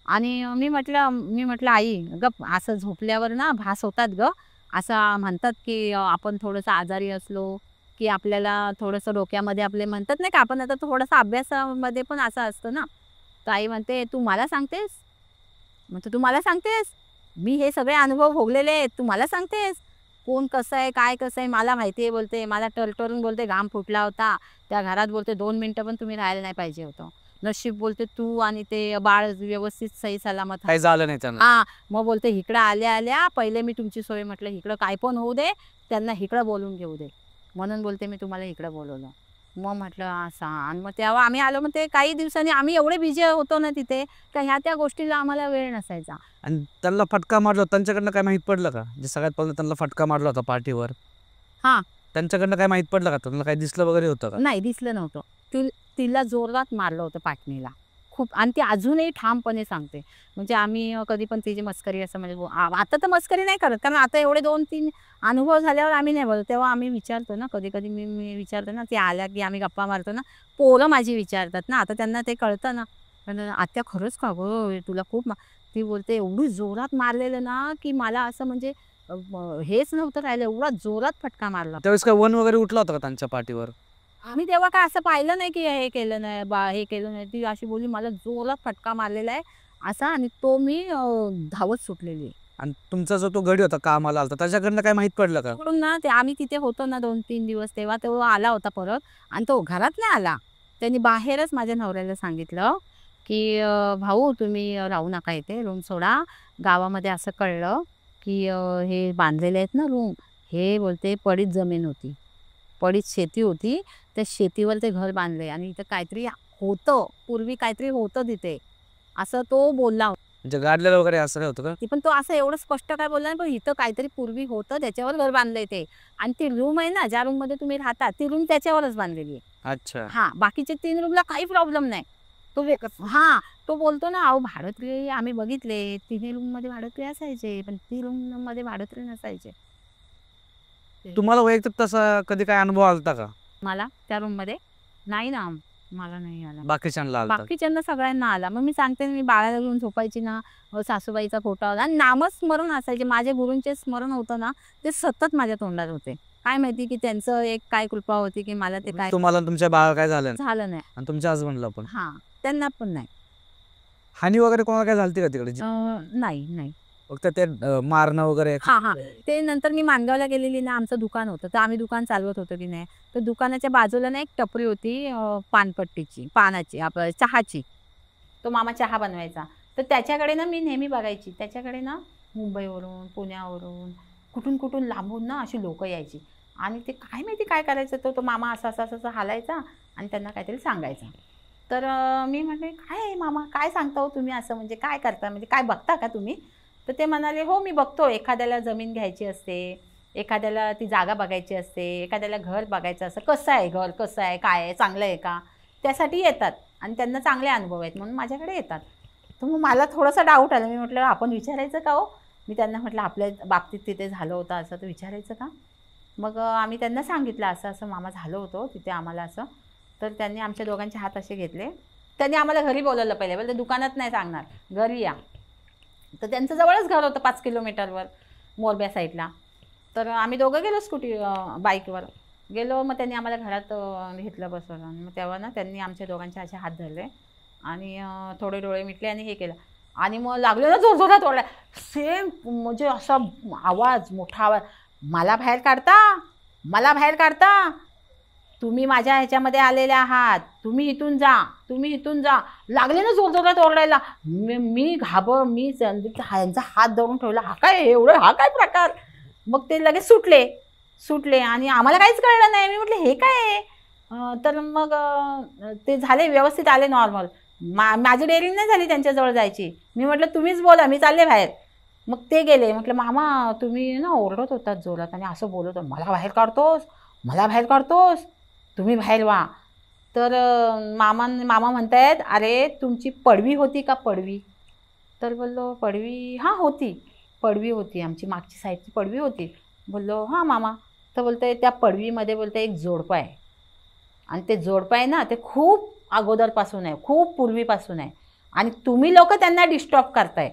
आणि मी म्हटलं, "आई गप असं झोपल्यावर ना भास होतात गं. असं म्हणतात, की आपण थोडंसं आजारी असलो, की आपल्याला थोडंसं डोक्यामध्ये आपले म्हणतात नाही का, आपण आता थोडंसं अभ्यासामध्ये पण असं असतं ना." तर आई म्हणते, "तू मला सांगतेस?" म्हणते, "तू मला सांगतेस? मी हे सगळे अनुभव भोगलेले आहेत. तू मला सांगतेस? कोण कसं आहे, काय कसं आहे मला माहिती आहे." बोलते. मला टरटरून बोलते घाम फुटला होता. त्या घरात बोलते 2 मिनिटं पण तुम्ही राहायला नाही पाहिजे होतं. नशीब बोलते तू आणि ते बाळ व्यवस्थित सही सलामत काही झालं नाही त्यांना. हां, मग बोलते इकडं आल्या-आल्या पहिले मी तुमची सोय म्हटलं इकडं काय पण होऊ दे, त्यांना इकडं बोलवून घेऊ दे. म्हणून बोलते मी तुम्हाला इकडं बोलवलं. मग म्हटलं असं आणि मग तेव्हा आम्ही आलो. मग ते काही दिवसांनी आम्ही एवढे बिझी होतो ना तिथे, तर ह्या त्या गोष्टीला आम्हाला वेळ नसायचा. आणि त्यांना फटका मारला होता, त्यांच्याकडनं काय माहीत पडलं का? जे सगळ्यात पहिलं त्यांना फटका मारला होता पाठीवर. हां. त्यांच्याकडनं काय माहीत पडलं का? त्यांना काही दिसलं वगैरे होतं का? नाही दिसलं नव्हतं. तिला जोरात मारलं होतं पाटणीला. खूप आणि ती अजूनही ठामपणे सांगते. म्हणजे आम्ही कधी पण तिची मस्करी असं म्हणजे आता तर मस्करी नाही करत. कारण आता एवढे 2-3 अनुभव झाल्यावर आम्ही नाही बोलत. तेव्हा आम्ही विचारतो ना, कधी-कधी मी विचारते ना, ती आल्या की आम्ही गप्पा मारतो ना, पोरं माझी विचारतात ना, आता त्यांना ते कळतं ना. पण "आत्या खरंच का गं? तुला खूप ती बोलते, "एवढी जोरात मारलेलं ना, की मला असं म्हणजे हेच नव्हतं राहिलं. एवढा जोरात फटका मारला." त्यावेळेस काय वन वगैरे उठला होता का त्यांच्या पाठीवर? आम्ही तेव्हा काय असं पाहिलं नाही, की हे केलं नाही, हे केलं नाही. ती अशी बोलली, "मला जोरात फटका मारलेला आहे." असा आणि तो मी धावत सुटलेली आहे. आणि तुमचा जो तो गडी होता कामाला आला होता, त्याच्याकडनं काय माहीत पडलं का? म्हणून ना ते आम्ही तिथे होतो ना 2-3 दिवस तेव्हा तो आला होता परत आणि तो घरात नाही आला. त्यांनी बाहेरच माझ्या नवऱ्याला सांगितलं, की "भाऊ तुम्ही राहू नका इथे, रूम सोडा. गावामध्ये असं कळलं, की हे बांधलेले आहेत ना रूम, हे बोलते पडीत जमीन होती. पडीत शेती होती. त्या शेतीवर ते घर बांधलंय आणि इथं काहीतरी होतं, पूर्वी काहीतरी होतं तिथे." असं तो बोलला. म्हणजे गाडलेलं वगैरे असं काय होतं का? पण तो असं एवढं स्पष्ट काय बोलला नाही, पण इथं काहीतरी पूर्वी होतं त्याच्यावर घर बांधलंय ते. आणि ती रूम आहे ना, ज्या रूममध्ये तुम्ही राहता, ती रूम त्याच्यावरच बांधलेली आहे. अच्छा. हां, बाकीचे 3 रूमला काही प्रॉब्लेम नाही. हां, तो बोलतो ना, "अहो भाडोत्री आम्ही बघितले, तिन्ही रूममध्ये भाडोत्री असायचे, पण ती रूममध्ये भाडोत्री नसायचे." तुम्हाला वैयक्तिक तसा कधी काय अनुभव आलता का? मला त्या रूममध्ये नाही ना, मला नाही आला. बाकीच्यांना आलता? बाकीच्यांना सगळ्यांना आला. मग मी सांगते मी बाळाला घेऊन झोपायची ना, सासूबाईचा फोटो आला आणि नामस्मरण असायचे. माझे गुरूंचे स्मरण होतं ना, ते सतत माझ्या तोंडात होते. काय माहिती की त्यांचं एक काय कृपा होती की मला ते काय तुम्हाला आणि तुमच्या बाळाला काय झालं नाही? झालं नाही. आणि तुमच्या हसबंडला पण? हां, त्यांना पण नाही. हानी वगैरे कोणाला काय झालती का तिकडे? नाही, नाही. फक्त ते मारणं वगैरे? हां, हां. ते नंतर मी माणगावला गेलेली ना, आमचं दुकान होतं. तर आम्ही दुकान चालवत होतो की नाही. तर दुकानाच्या बाजूला ना एक टपरी होती पानपट्टीची, पानाची, आपलं चहाची. तो मामा चहा बनवायचा. तर त्याच्याकडे ना मी नेहमी बघायची. त्याच्याकडे ना मुंबईवरून, पुण्यावरून, कुठून-कुठून लांबून ना अशी लोकं यायची. आणि ते काय माहिती काय करायचं तो मामा असा हालायचा आणि त्यांना काहीतरी सांगायचा. तर मी म्हटले, "काय आहे मामा? काय सांगता हो तुम्ही असं? म्हणजे काय करता? म्हणजे काय बघता का तुम्ही?" तर ते म्हणाले, "हो, मी बघतो. एखाद्याला जमीन घ्यायची असते, एखाद्याला ती जागा बघायची असते, एखाद्याला घर बघायचं असतं. कसं आहे घर? कसं आहे? काय आहे? चांगलं आहे का?" त्यासाठी येतात आणि त्यांना चांगले अनुभव आहेत म्हणून माझ्याकडे येतात. तर मग मला थोडासा डाऊट आला. मी म्हटलं आपण विचारायचं का हो? मी त्यांना म्हटलं आपल्या बाबतीत तिथे झालं होतं असं, तर विचारायचं का? मग आम्ही त्यांना सांगितलं असं असं मामा झालं होतं तिथे आम्हाला असं. तर त्यांनी आमच्या दोघांचे हात असे घेतले. त्यांनी आम्हाला घरी बोलवलं पहिले. बोलले दुकानात नाही सांगणार, घरी या. तर त्यांचं जवळच घर होतं 5 किलोमीटरवर मोरब्या साईडला. तर आम्ही दोघं गेलो बाईकवर गेलो. मग त्यांनी आम्हाला घरात घेतलं बसवलं. मग तेव्हा ना त्यांनी आमच्या दोघांचे असे हात धरले आणि थोडे डोळे मिटले आणि हे केलं. आणि मग लागले ना जोरजोरात ओरडा. सेम म्हणजे असा आवाज, मोठा आवाज, मला बाहेर काढता, मला बाहेर काढता, तुम्ही माझ्या ह्याच्यामध्ये आलेले आहात, तुम्ही इथून जा, तुम्ही इथून जा. लागले ना जोरजोरात ओरडायला. मी ह्यांचा हात धरून ठेवला. हा काय एवढं, हा काय प्रकार? मग ते लगेच सुटले आणि आम्हाला काहीच कळलं नाही. मी म्हटलं हे काय आहे? तर मग ते झाले, व्यवस्थित आले नॉर्मल. माझी डेअरिंग नाही झाली त्यांच्याजवळ जायची. मी म्हटलं तुम्हीच बोला, मी चालले बाहेर. मग ते गेले. म्हटलं मामा तुम्ही ना ओरडत होतात जोरात आणि असं बोलत, मला बाहेर काढतोस, मला बाहेर काढतोस, तुम्ही बाहेर व्हा. तर मामा म्हणतायत अरे तुमची पडवी होती का पडवी? तर बोललो पडवी हां होती, पडवी होती, आमची मागची साईडची पडवी होती. बोललो हां मामा. तर बोलते त्या पडवीमध्ये बोलते एक जोडपं आहे आणि ते जोडपं आहे ना ते खूप अगोदरपासून आहे, खूप पूर्वीपासून आहे आणि तुम्ही लोक त्यांना डिस्टर्ब करताय.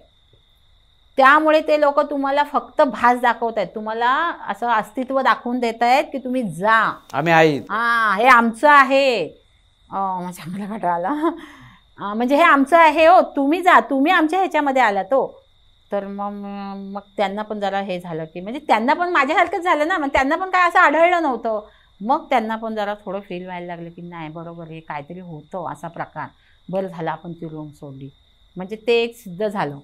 त्यामुळे ते लोक तुम्हाला फक्त भास दाखवत आहेत, तुम्हाला असं अस्तित्व दाखवून देत आहेत की तुम्ही जा, आम्ही आहेत, हां हे आमचं आहे. माझ्या मला कटाळा म्हणजे हे आमचं आहे हो, तुम्ही जा, तुम्ही आमच्या ह्याच्यामध्ये आला तो. तर मग त्यांना पण जरा हे झालं की म्हणजे त्यांना पण माझ्यासारखंच झालं ना, मग त्यांना पण काय असं आढळलं नव्हतं. मग त्यांना पण जरा थोडं फील व्हायला लागलं की नाही बरोबर हे काहीतरी होतं असा प्रकार. बरं झालं आपण ती रूम सोडली, म्हणजे ते एक सिद्ध झालं.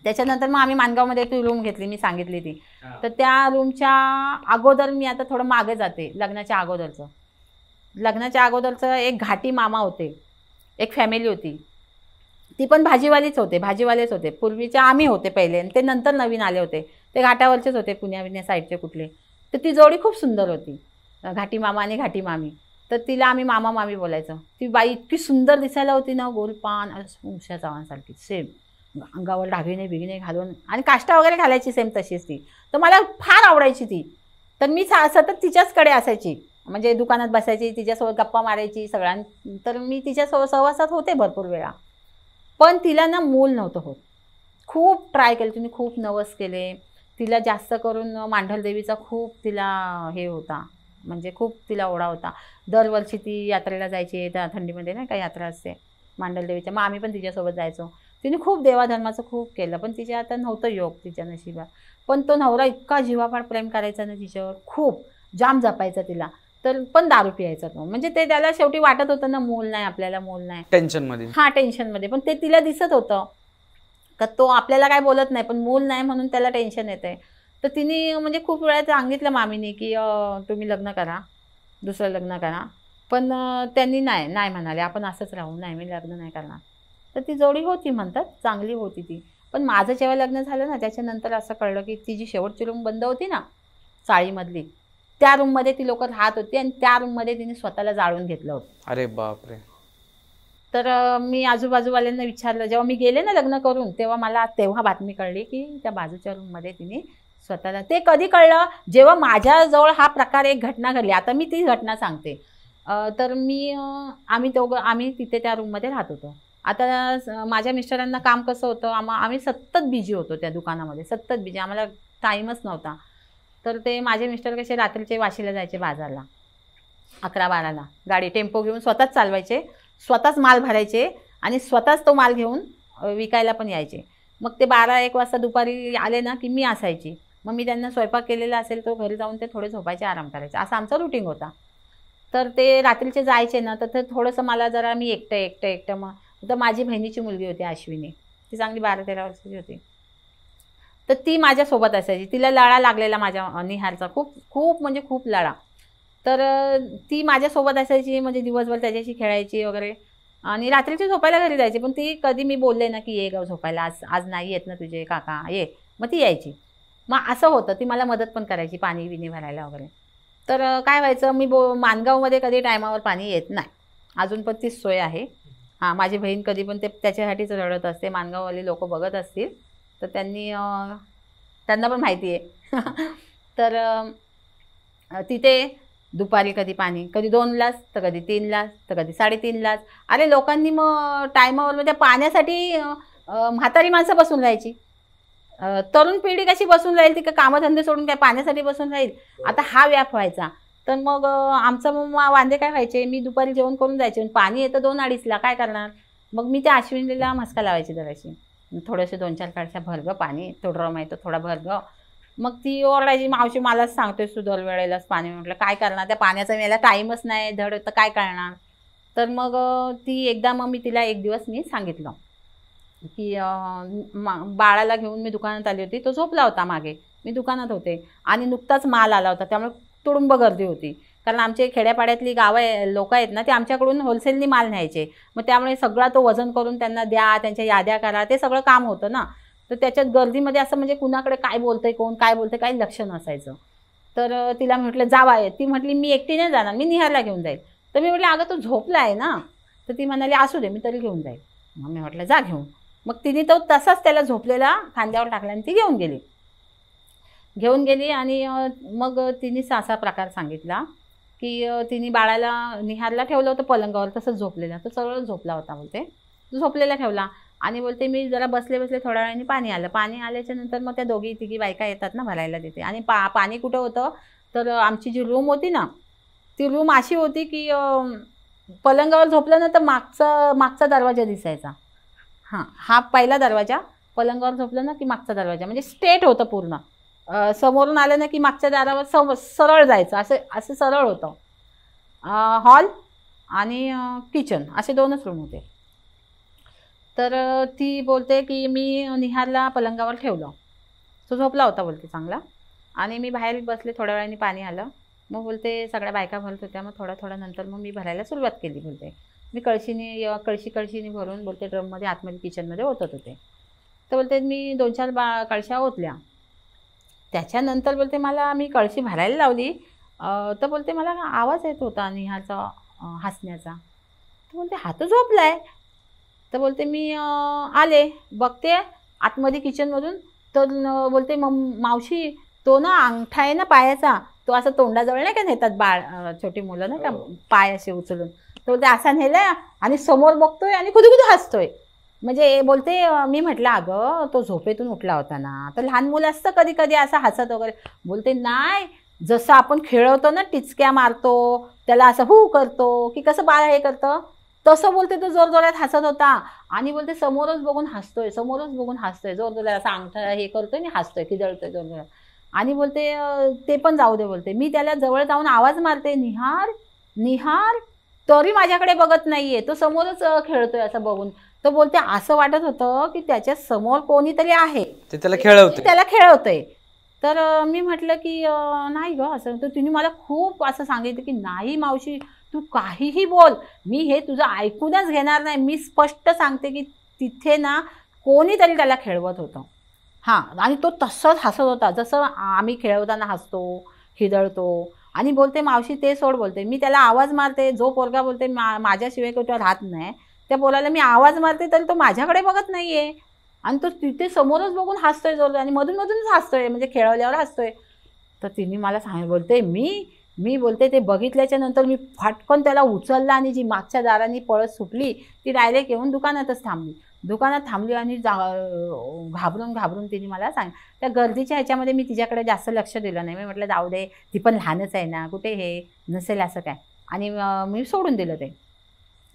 त्याच्यानंतर मग आम्ही माणगावमध्ये ती रूम घेतली, मी सांगितली ती. तर त्या रूमच्या अगोदर मी आता थोडं मागे जाते. लग्नाच्या अगोदरचं एक घाटी मामा होते, एक फॅमिली होती, ती पण भाजीवालेच होते. पूर्वीचे आम्ही होते पहिले आणि ते नंतर नवीन आले होते. ते घाटावरचेच होते, पुण्या साईडचे कुठले. तर ती जोडी खूप सुंदर होती, घाटी मामा आणि घाटी मामी. तर तिला आम्ही मामा मामी बोलायचं. ती बाई इतकी सुंदर दिसायला होती ना, गोलपान उषा चव्हाणसारखी सेम, अंगावर डागिने बिगिने घालून आणि काष्टा वगैरे घालायची सेम तशीच ती. तर मला फार आवडायची ती. तर मी सतत तिच्याचकडे असायची, म्हणजे दुकानात बसायची, तिच्यासोबत गप्पा मारायची तर मी तिच्यासोबत सहवासात होते भरपूर वेळा. पण तिला ना मूल नव्हतं होत. खूप ट्राय केलं तिने, खूप नवस केले. तिला जास्त करून मांढलदेवीचा खूप तिला हे होता, म्हणजे खूप तिला ओढा होता. दरवर्षी ती यात्रेला जायची, त्या थंडीमध्ये नाही का यात्रा असते मांढलदेवीच्या, मग आम्ही पण तिच्यासोबत जायचो. तिने खूप देवाधर्माचं खूप केलं, पण तिच्या आता नव्हतं योग तिच्या नशिबात. पण तो नवरा इतका जीवापाड प्रेम करायचा ना तिच्यावर, खूप जाम जपायचा तिला. तर पण दारू प्यायचा तो, म्हणजे ते त्याला शेवटी वाटत होतं ना मूल नाही, आपल्याला मूल नाही, टेन्शनमध्ये. हां टेन्शनमध्ये. पण ते तिला दिसत होतं का तो आपल्याला काय बोलत नाही, पण मूल नाही म्हणून त्याला टेन्शन येतं आहे. तर तिने म्हणजे खूप वेळा सांगितलं मामीने की तुम्ही लग्न करा, दुसरं लग्न करा. पण त्यांनी नाही म्हणाले, आपण असंच राहू, नाही मी लग्न नाही करणार. तर ती जोडी होती म्हणतात, चांगली होती ती. पण माझं जेव्हा लग्न झालं ना त्याच्यानंतर असं कळलं की ती जी शेवटची रूम बंद होती ना चाळीमधली, त्या रूममध्ये ती लोक राहत होती आणि त्या रूममध्ये तिने स्वतःला जाळून घेतलं होतं. अरे बापरे. तर मी आजूबाजूवाल्यांना विचारलं, जेव्हा मी गेले ना लग्न करून तेव्हा बातमी कळली की त्या बाजूच्या रूममध्ये तिने स्वतःला. ते कधी कळलं, जेव्हा माझ्याजवळ हा प्रकार एक घटना घडली. आता मी ती घटना सांगते. तर आम्ही तिथे त्या रूममध्ये राहत होतो. आता माझ्या मिस्टरांना काम कसं होतं, आम्ही सतत बिझी होतो त्या दुकानामध्ये, सतत बिझी, आम्हाला टाईमच नव्हता. तर ते माझे मिस्टर कसे रात्रीचे वाशीला जायचे बाजारला 11-12ला, गाडी टेम्पो घेऊन स्वतःच चालवायचे, स्वतःच माल भरायचे आणि स्वतःच तो माल घेऊन विकायला पण यायचे. मग ते 12-1 वाजता दुपारी आले ना की मी असायची. मग मी त्यांना स्वयंपाक केलेला असेल तो घरी जाऊन ते थोडे झोपायचे, आराम करायचे, असा आमचा रुटीन होता. तर ते रात्रीचे जायचे ना, तर ते थोडंसं मला जरा मी एकटं मग तर माझी बहिणीची मुलगी होती अश्विनी, ती चांगली 12-13 वर्षाची होती. तर ती माझ्यासोबत असायची. तिला लळा लागलेला माझ्या निहारचा, खूप खूप म्हणजे खूप लळा. तर ती माझ्यासोबत असायची, म्हणजे दिवसभर त्याच्याशी खेळायची वगैरे आणि रात्रीची झोपायला घरी जायची. पण ती कधी मी बोलले ना की ये गाव झोपायला, आज नाही येत ना तुझे काका, ये, मग ती यायची. मग असं होतं, ती मला मदत पण करायची पाणी बिणी भरायला वगैरे. तर काय व्हायचं, मी माणगावमध्ये कधी टायमावर पाणी येत नाही, अजून पण तीच सोय आहे. हां, माझी बहीण कधी पण ते त्याच्यासाठीच रडत असते. माणगाववाले लोक बघत असतील तर त्यांना पण माहिती आहे. तर तिथे दुपारी कधी पाणी, कधी 2लाच तर कधी 3लाच तर कधी 3.5लाच. अरे लोकांनी मग टायमावर म्हणजे पाण्यासाठी म्हातारी माणसं बसून राहायची. तरुण पिढी कशी बसून राहील, ती का कामधंदे सोडून काय पाण्यासाठी बसून राहील. आता हा व्याप व्हायचा. तर मग आमचं मग वांदे काय व्हायचे, मी दुपारी जेवण करून जायचे आणि पाणी येतं 2-2.5ला, काय करणार. मग मी त्या अश्विनीला मस्का लावायची जराशी, थोडेसे 2-4 काळशा भरगं पाणी, तो ड्रम आहे तो थोडा भरगं. मग ती ओरडायची, मावशी मलाच सांगतोयस तू दरवेळेलाच पाणी. म्हटलं काय करणार, त्या पाण्याचा याला टाईमच नाही धड, तर काय करणार. तर मग ती एकदा मग मी तिला एक दिवस मी सांगितलं की बाळाला घेऊन मी दुकानात आली होती. तो झोपला होता मागे, मी दुकानात होते आणि नुकताच माल आला होता, त्यामुळे तुडुंब गर्दी होती. कारण आमचे खेड्यापाड्यातली गावं लोक आहेत ना, ते आमच्याकडून होलसेलनी माल न्यायचे. मग त्यामुळे सगळा तो वजन करून त्यांना द्या, त्यांच्या याद्या करा, ते सगळं काम होतं ना. तर त्याच्यात गर्दीमध्ये असं म्हणजे कुणाकडे काय बोलतंय, कोण काय बोलतंय, काही लक्ष नसायचं. तर तिला म्हटलं जावा. ती म्हटली मी एकटी नाही जाणार, मी निहारला घेऊन जाईल. तर मी म्हटलं अगं तो झोपला आहे ना. तर ती म्हणाली असू दे, मी तरी घेऊन जाईल. मग मी म्हटलं जा घेऊन. मग तिने तो तसाच त्याला झोपलेला खांद्यावर टाकला आणि ती घेऊन गेली. आणि मग तिने असा प्रकार सांगितला की तिने बाळाला निहारला ठेवलं होतं पलंगावर, तसंच झोपलेला, तो सरळ झोपला होता बोलते. झोपलेला ठेवला आणि बोलते मी जरा बसले थोड्या वेळाने पाणी आलं. पाणी आल्याच्या नंतर मग त्या दोघी तिघी बायका येतात ना भरायला तिथे. आणि पाणी कुठं होतं, तर आमची जी रूम होती ना, ती रूम अशी होती की पलंगावर झोपलं ना तर मागचा दरवाजा दिसायचा. हां, हा पहिला दरवाजा, पलंगावर झोपलं ना की मागचा दरवाजा, म्हणजे स्ट्रेट होतं पूर्ण. समोरून आलं ना की मागच्या दारावर सरळ जायचं, असं सरळ होतं. हॉल आणि किचन असे 2च रूम होते. तर ती बोलते की मी निहारला पलंगावर ठेवलं, तो झोपला होता बोलते चांगला. आणि मी बाहेर बसले, थोड्या वेळाने पाणी आलं. मग बोलते सगळ्या बायका भरत होत्या, मग थोड्या नंतर मग मी भरायला सुरुवात केली बोलते. मी कळशीने भरून बोलते ड्रममध्ये आतमध्ये किचनमध्ये ओतत होते. तर बोलते मी 2-4 कळशा ओतल्या. त्याच्यानंतर बोलते मला मी कळशी भरायला लावली, तर बोलते मला आवाज येत होता निहाचा हसण्याचा. तर बोलते हा तर झोपलाय. तर बोलते मी आले बघते आतमध्ये किचनमधून. तर बोलते मावशी तो ना अंगठा आहे ना पायाचा, तो असं तोंडाजवळ नाही का नेतात छोटी मुलं नाही का, पाय असे उचलून. तर बोलते असा नेलाय आणि समोर बघतोय आणि खुदुखुदू हसतोय. म्हणजे बोलते मी म्हटलं अगं तो झोपेतून उठला होता ना, तर लहान मुलं असतं कधी कधी असं हसत वगैरे. बोलते नाही, जसं आपण खेळवतो ना, टिचक्या मारतो त्याला, असं हू करतो की कसं बाळ हे करतं, तसं बोलते तो जोरजोरात हसत होता. आणि बोलते समोरच बघून हसतोय जोरजोरात, असा अंगठा हे करतोय आणि हसतोय, खिदळतोय जोरजोरात. आणि बोलते ते पण जाऊ दे बोलते, मी त्याला जवळ जाऊन आवाज मारते निहार, तरी माझ्याकडे बघत नाहीये, तो समोरच खेळतोय असं बघून. तर बोलते असं वाटत होतं की त्याच्या समोर कोणीतरी आहे, ते त्याला खेळवतंय. तर मी म्हटलं की नाही ग असं. तर तिने मला खूप असं सांगितलं की नाही मावशी तू काहीही बोल, मी हे तुझं ऐकूनच घेणार नाही. मी स्पष्ट सांगते की तिथे ना कोणीतरी त्याला खेळवत होतं. हां, आणि तो तसंच हसत होता जसं आम्ही खेळवताना हसतो, खिदळतो. आणि बोलते मावशी ते सोड बोलते, मी त्याला आवाज मारते, जो पोरगा बोलते माझ्याशिवाय कुठं राहत नाही, त्या पोराला मी आवाज मारते तरी तो माझ्याकडे बघत नाहीये. आणि तो तिथे समोरच बघून हसतोय जोरदार, आणि मधूनच हसतोय, म्हणजे खेळवल्यावर हसतोय. तर तिने मला बोलते मी बोलते ते बघितल्याच्या नंतर मी फाटकन त्याला उचलला आणि जी मागच्या दाराने पळत सुटली ती डायरेक्ट येऊन दुकानात थांबली. आणि घाबरून तिने मला त्या गर्दीच्या ह्याच्यामध्ये मी तिच्याकडे जास्त लक्ष दिलं नाही. मी म्हटलं जाऊ दे, ती पण लहानच आहे ना, कुठे हे नसेल असं काय. आणि मी सोडून दिलं.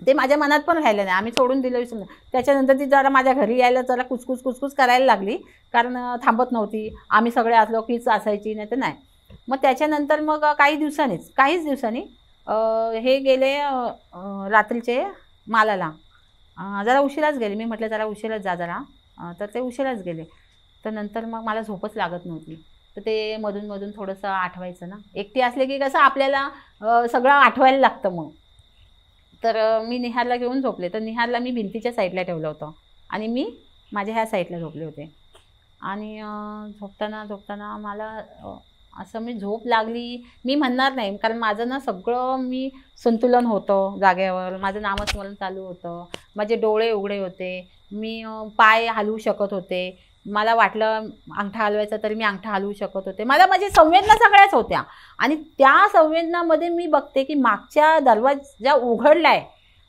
ते माझ्या मनात पण राहिलं नाही, आम्ही सोडून दिलं विसरून. त्याच्यानंतर ती जरा माझ्या घरी यायला जरा कुचकुच करायला लागली, कारण थांबत नव्हती. आम्ही सगळे असलो कीच असायची, नाही तर नाही. मग त्याच्यानंतर मग काहीच दिवसांनी हे गेले रात्रीचे मालाला. जरा उशिराच गेले. मी म्हटलं जरा उशिराच जा जरा, तर ते उशिराच गेले. तर नंतर मग मला झोपच लागत नव्हती. तर ते मधून थोडंसं आठवायचं ना, एकटी असले की कसं आपल्याला सगळं आठवायला लागतं. मग तर मी निहारला घेऊन झोपले. तर निहारला मी भिंतीच्या साईडला ठेवलं होतं आणि मी माझ्या ह्या साईडला झोपले होते. आणि झोपताना मला असं मी झोप लागली मी म्हणणार नाही, कारण माझं ना सगळं मी संतुलन होतं जागेवर, माझं नामस्मरण चालू होतं, माझे डोळे उघडे होते, मी पाय हलवू शकत होते, मला वाटलं अंगठा हलवायचा तरी मी अंगठा हलवू शकत होते, माझ्या संवेदना सगळ्याच होत्या. आणि त्या संवेदनामध्ये मी बघते की मागच्या दरवाजा उघडलाय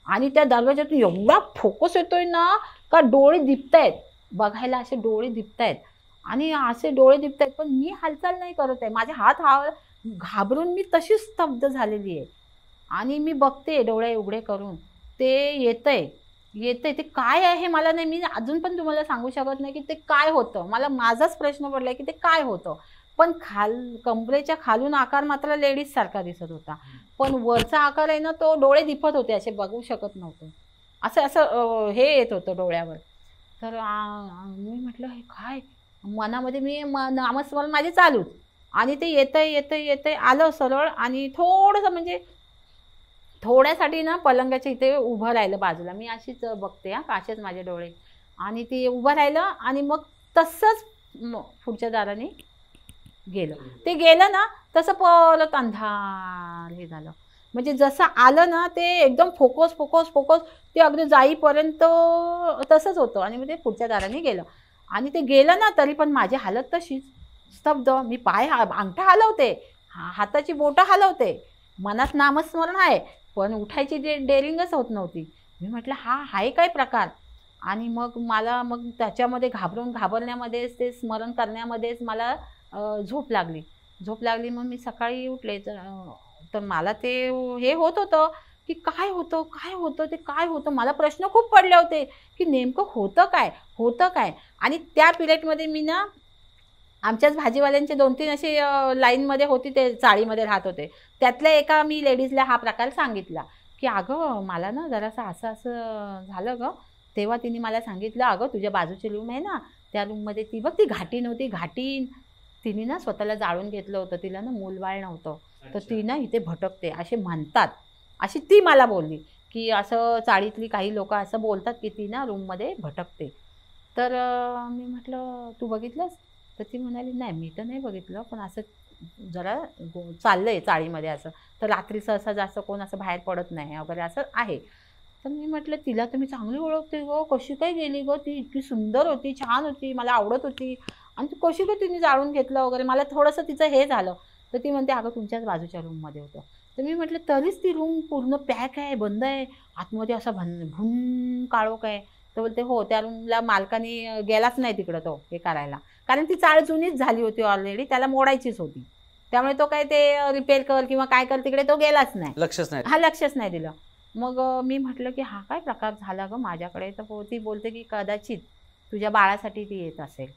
आणि त्या दरवाजातून एवढा फोकस येतोय ना का डोळे दिपतायत, बघायला असे डोळे दिपतायत आणि असे डोळे दिपतायत, पण मी हालचाल नाही करत आहे, माझे हात घाबरून मी तशीच स्तब्ध झालेली आहे. आणि मी बघते डोळे उघडे करून ते येतंय ते काय आहे मला नाही, मी अजून पण तुम्हाला सांगू शकत नाही की ते काय होतं. मला माझाच प्रश्न पडलाय की ते काय होतं. पण कमरेच्या खालून आकार मात्र लेडीज सारखा दिसत होता, पण वरचा आकार आहे ना तो डोळे दिपत होते, असे बघू शकत नव्हते, असं असं हे येत होतं डोळ्यावर. तर मी म्हटलं हे काय, मनामध्ये मी नामस्मरण माझे चालूच आणि ते येतंय आलं सरळ आणि थोडंसं म्हणजे थोड्यासाठी ना पलंगाच्या इथे उभं राहिलं बाजूला, मी अशीच बघते असेच माझे डोळे, आणि ते उभं राहिलं आणि मग तसंच पुढच्या दाराने गेलं. ते गेलं ना तसं परत अंधार हे झालं, म्हणजे जसं आलं ना ते एकदम फोकस फोकस फोकस ते अगदी जाईपर्यंत तसंच होतं आणि मग ते पुढच्या दाराने गेलं. आणि ते गेलं ना तरी पण माझी हालत तशीच स्तब्ध, मी पाय अंगठा हलवते, हाताची बोटं हलवते, मनात नामस्मरण आहे, पण उठायची डेअरिंगच होत नव्हती. मी म्हटलं हा आहे काय प्रकार. आणि मग मला त्याच्यामध्ये घाबरण्यामध्येच ते स्मरण करण्यामध्येच मला झोप लागली. मग मी सकाळी उठले तर मला ते हे होत होतं की काय होतं. मला प्रश्न खूप पडले होते की नेमकं होतं काय. आणि त्या पिरियडमध्ये मी ना आमच्याच भाजीवाल्यांचे 2-3 असे लाईनमध्ये होती, ते चाळीमध्ये राहत होते, त्यातल्या एका मी लेडीजला हा प्रकार सांगितला की अगं मला ना जरासं असं झालं गं. तेव्हा तिने मला सांगितलं, अगं तुझ्या बाजूची रूम आहे ना त्या रूममध्ये ती बघ, ती घाटीन होती, घाटीन तिने ना स्वतःला जाळून घेतलं होतं, तिला ना मूलबाळ नव्हतं, तर ती ना इथे भटकते असे म्हणतात, अशी ती मला बोलली की असं चाळीतली काही लोक असं बोलतात की ती ना रूममध्ये भटकते. तर मी म्हटलं तू बघितलंस. तर ती म्हणाली नाही मी तर नाही बघितलं, पण असं जरा चाललंय चाळीमध्ये असं, तर रात्रीचं असं जास्त कोण असं बाहेर पडत नाही वगैरे असं आहे. तर मी म्हटलं तिला तर मी चांगली ओळखते गं, कशी काय गेली गं, ती इतकी सुंदर होती, छान होती, मला आवडत होती, आणि ती कशी काय तिने जाळून घेतलं वगैरे, मला थोडंसं तिचं हे झालं. तर ती म्हणते अगं तुमच्याच बाजूच्या रूममध्ये होतं. तर मी म्हटलं तरीच ती रूम पूर्ण पॅक आहे, बंद आहे, आतमध्ये असा भून काळोख आहे. तर बोलते हो त्या रूमला मालकाने गेलाच नाही तिकडं तो हे करायला, कारण ती चाळ जुनीच झाली होती ऑलरेडी, त्याला मोडायचीच होती, त्यामुळे तो काय ते रिपेअर कर किंवा काय कर तिकडे तो गेलाच नाही, लक्षच नाही दिलं. मग मी म्हटलं की हा काय प्रकार झाला गं माझ्याकडे. तर ती बोलते की कदाचित तुझ्या बाळासाठी ती येत असेल,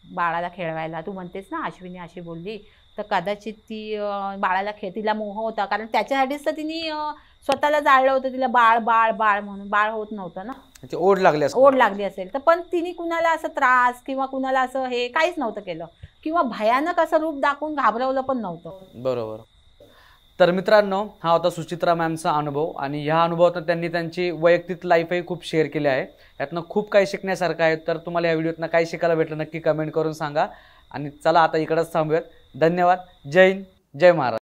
बाळाला खेळवायला. तू म्हणतेस ना अश्विनी अशी बोलली, तर कदाचित ती बाळाला तिला मोह होता, कारण त्याच्यासाठीच तर तिने स्वतःला जाळलं होतं, तिला बाळ बाळ बाळ म्हणून, बाळ होत नव्हतं ना, ओढ लागली असेल. तर पण तिने कुणाला असं त्रास किंवा कुणाला असं हे काहीच नव्हतं केलं, किंवा भयानक असं रूप दाखवून घाबरवलं पण नव्हतं. बरोबर. तर मित्रांनो हा होता सुचित्रा मॅमचा अनुभव, आणि ह्या अनुभवातून त्यांनी त्यांची वैयक्तिक लाईफही खूप शेअर केली आहे, यातनं खूप काही शिकण्यासारखं आहे. तर तुम्हाला या व्हिडिओतनं काय शिकायला भेटलं नक्की कमेंट करून सांगा. आणि चला आता इकडंच थांबूयात. धन्यवाद. जय हिंद, जय महाराष्ट्र.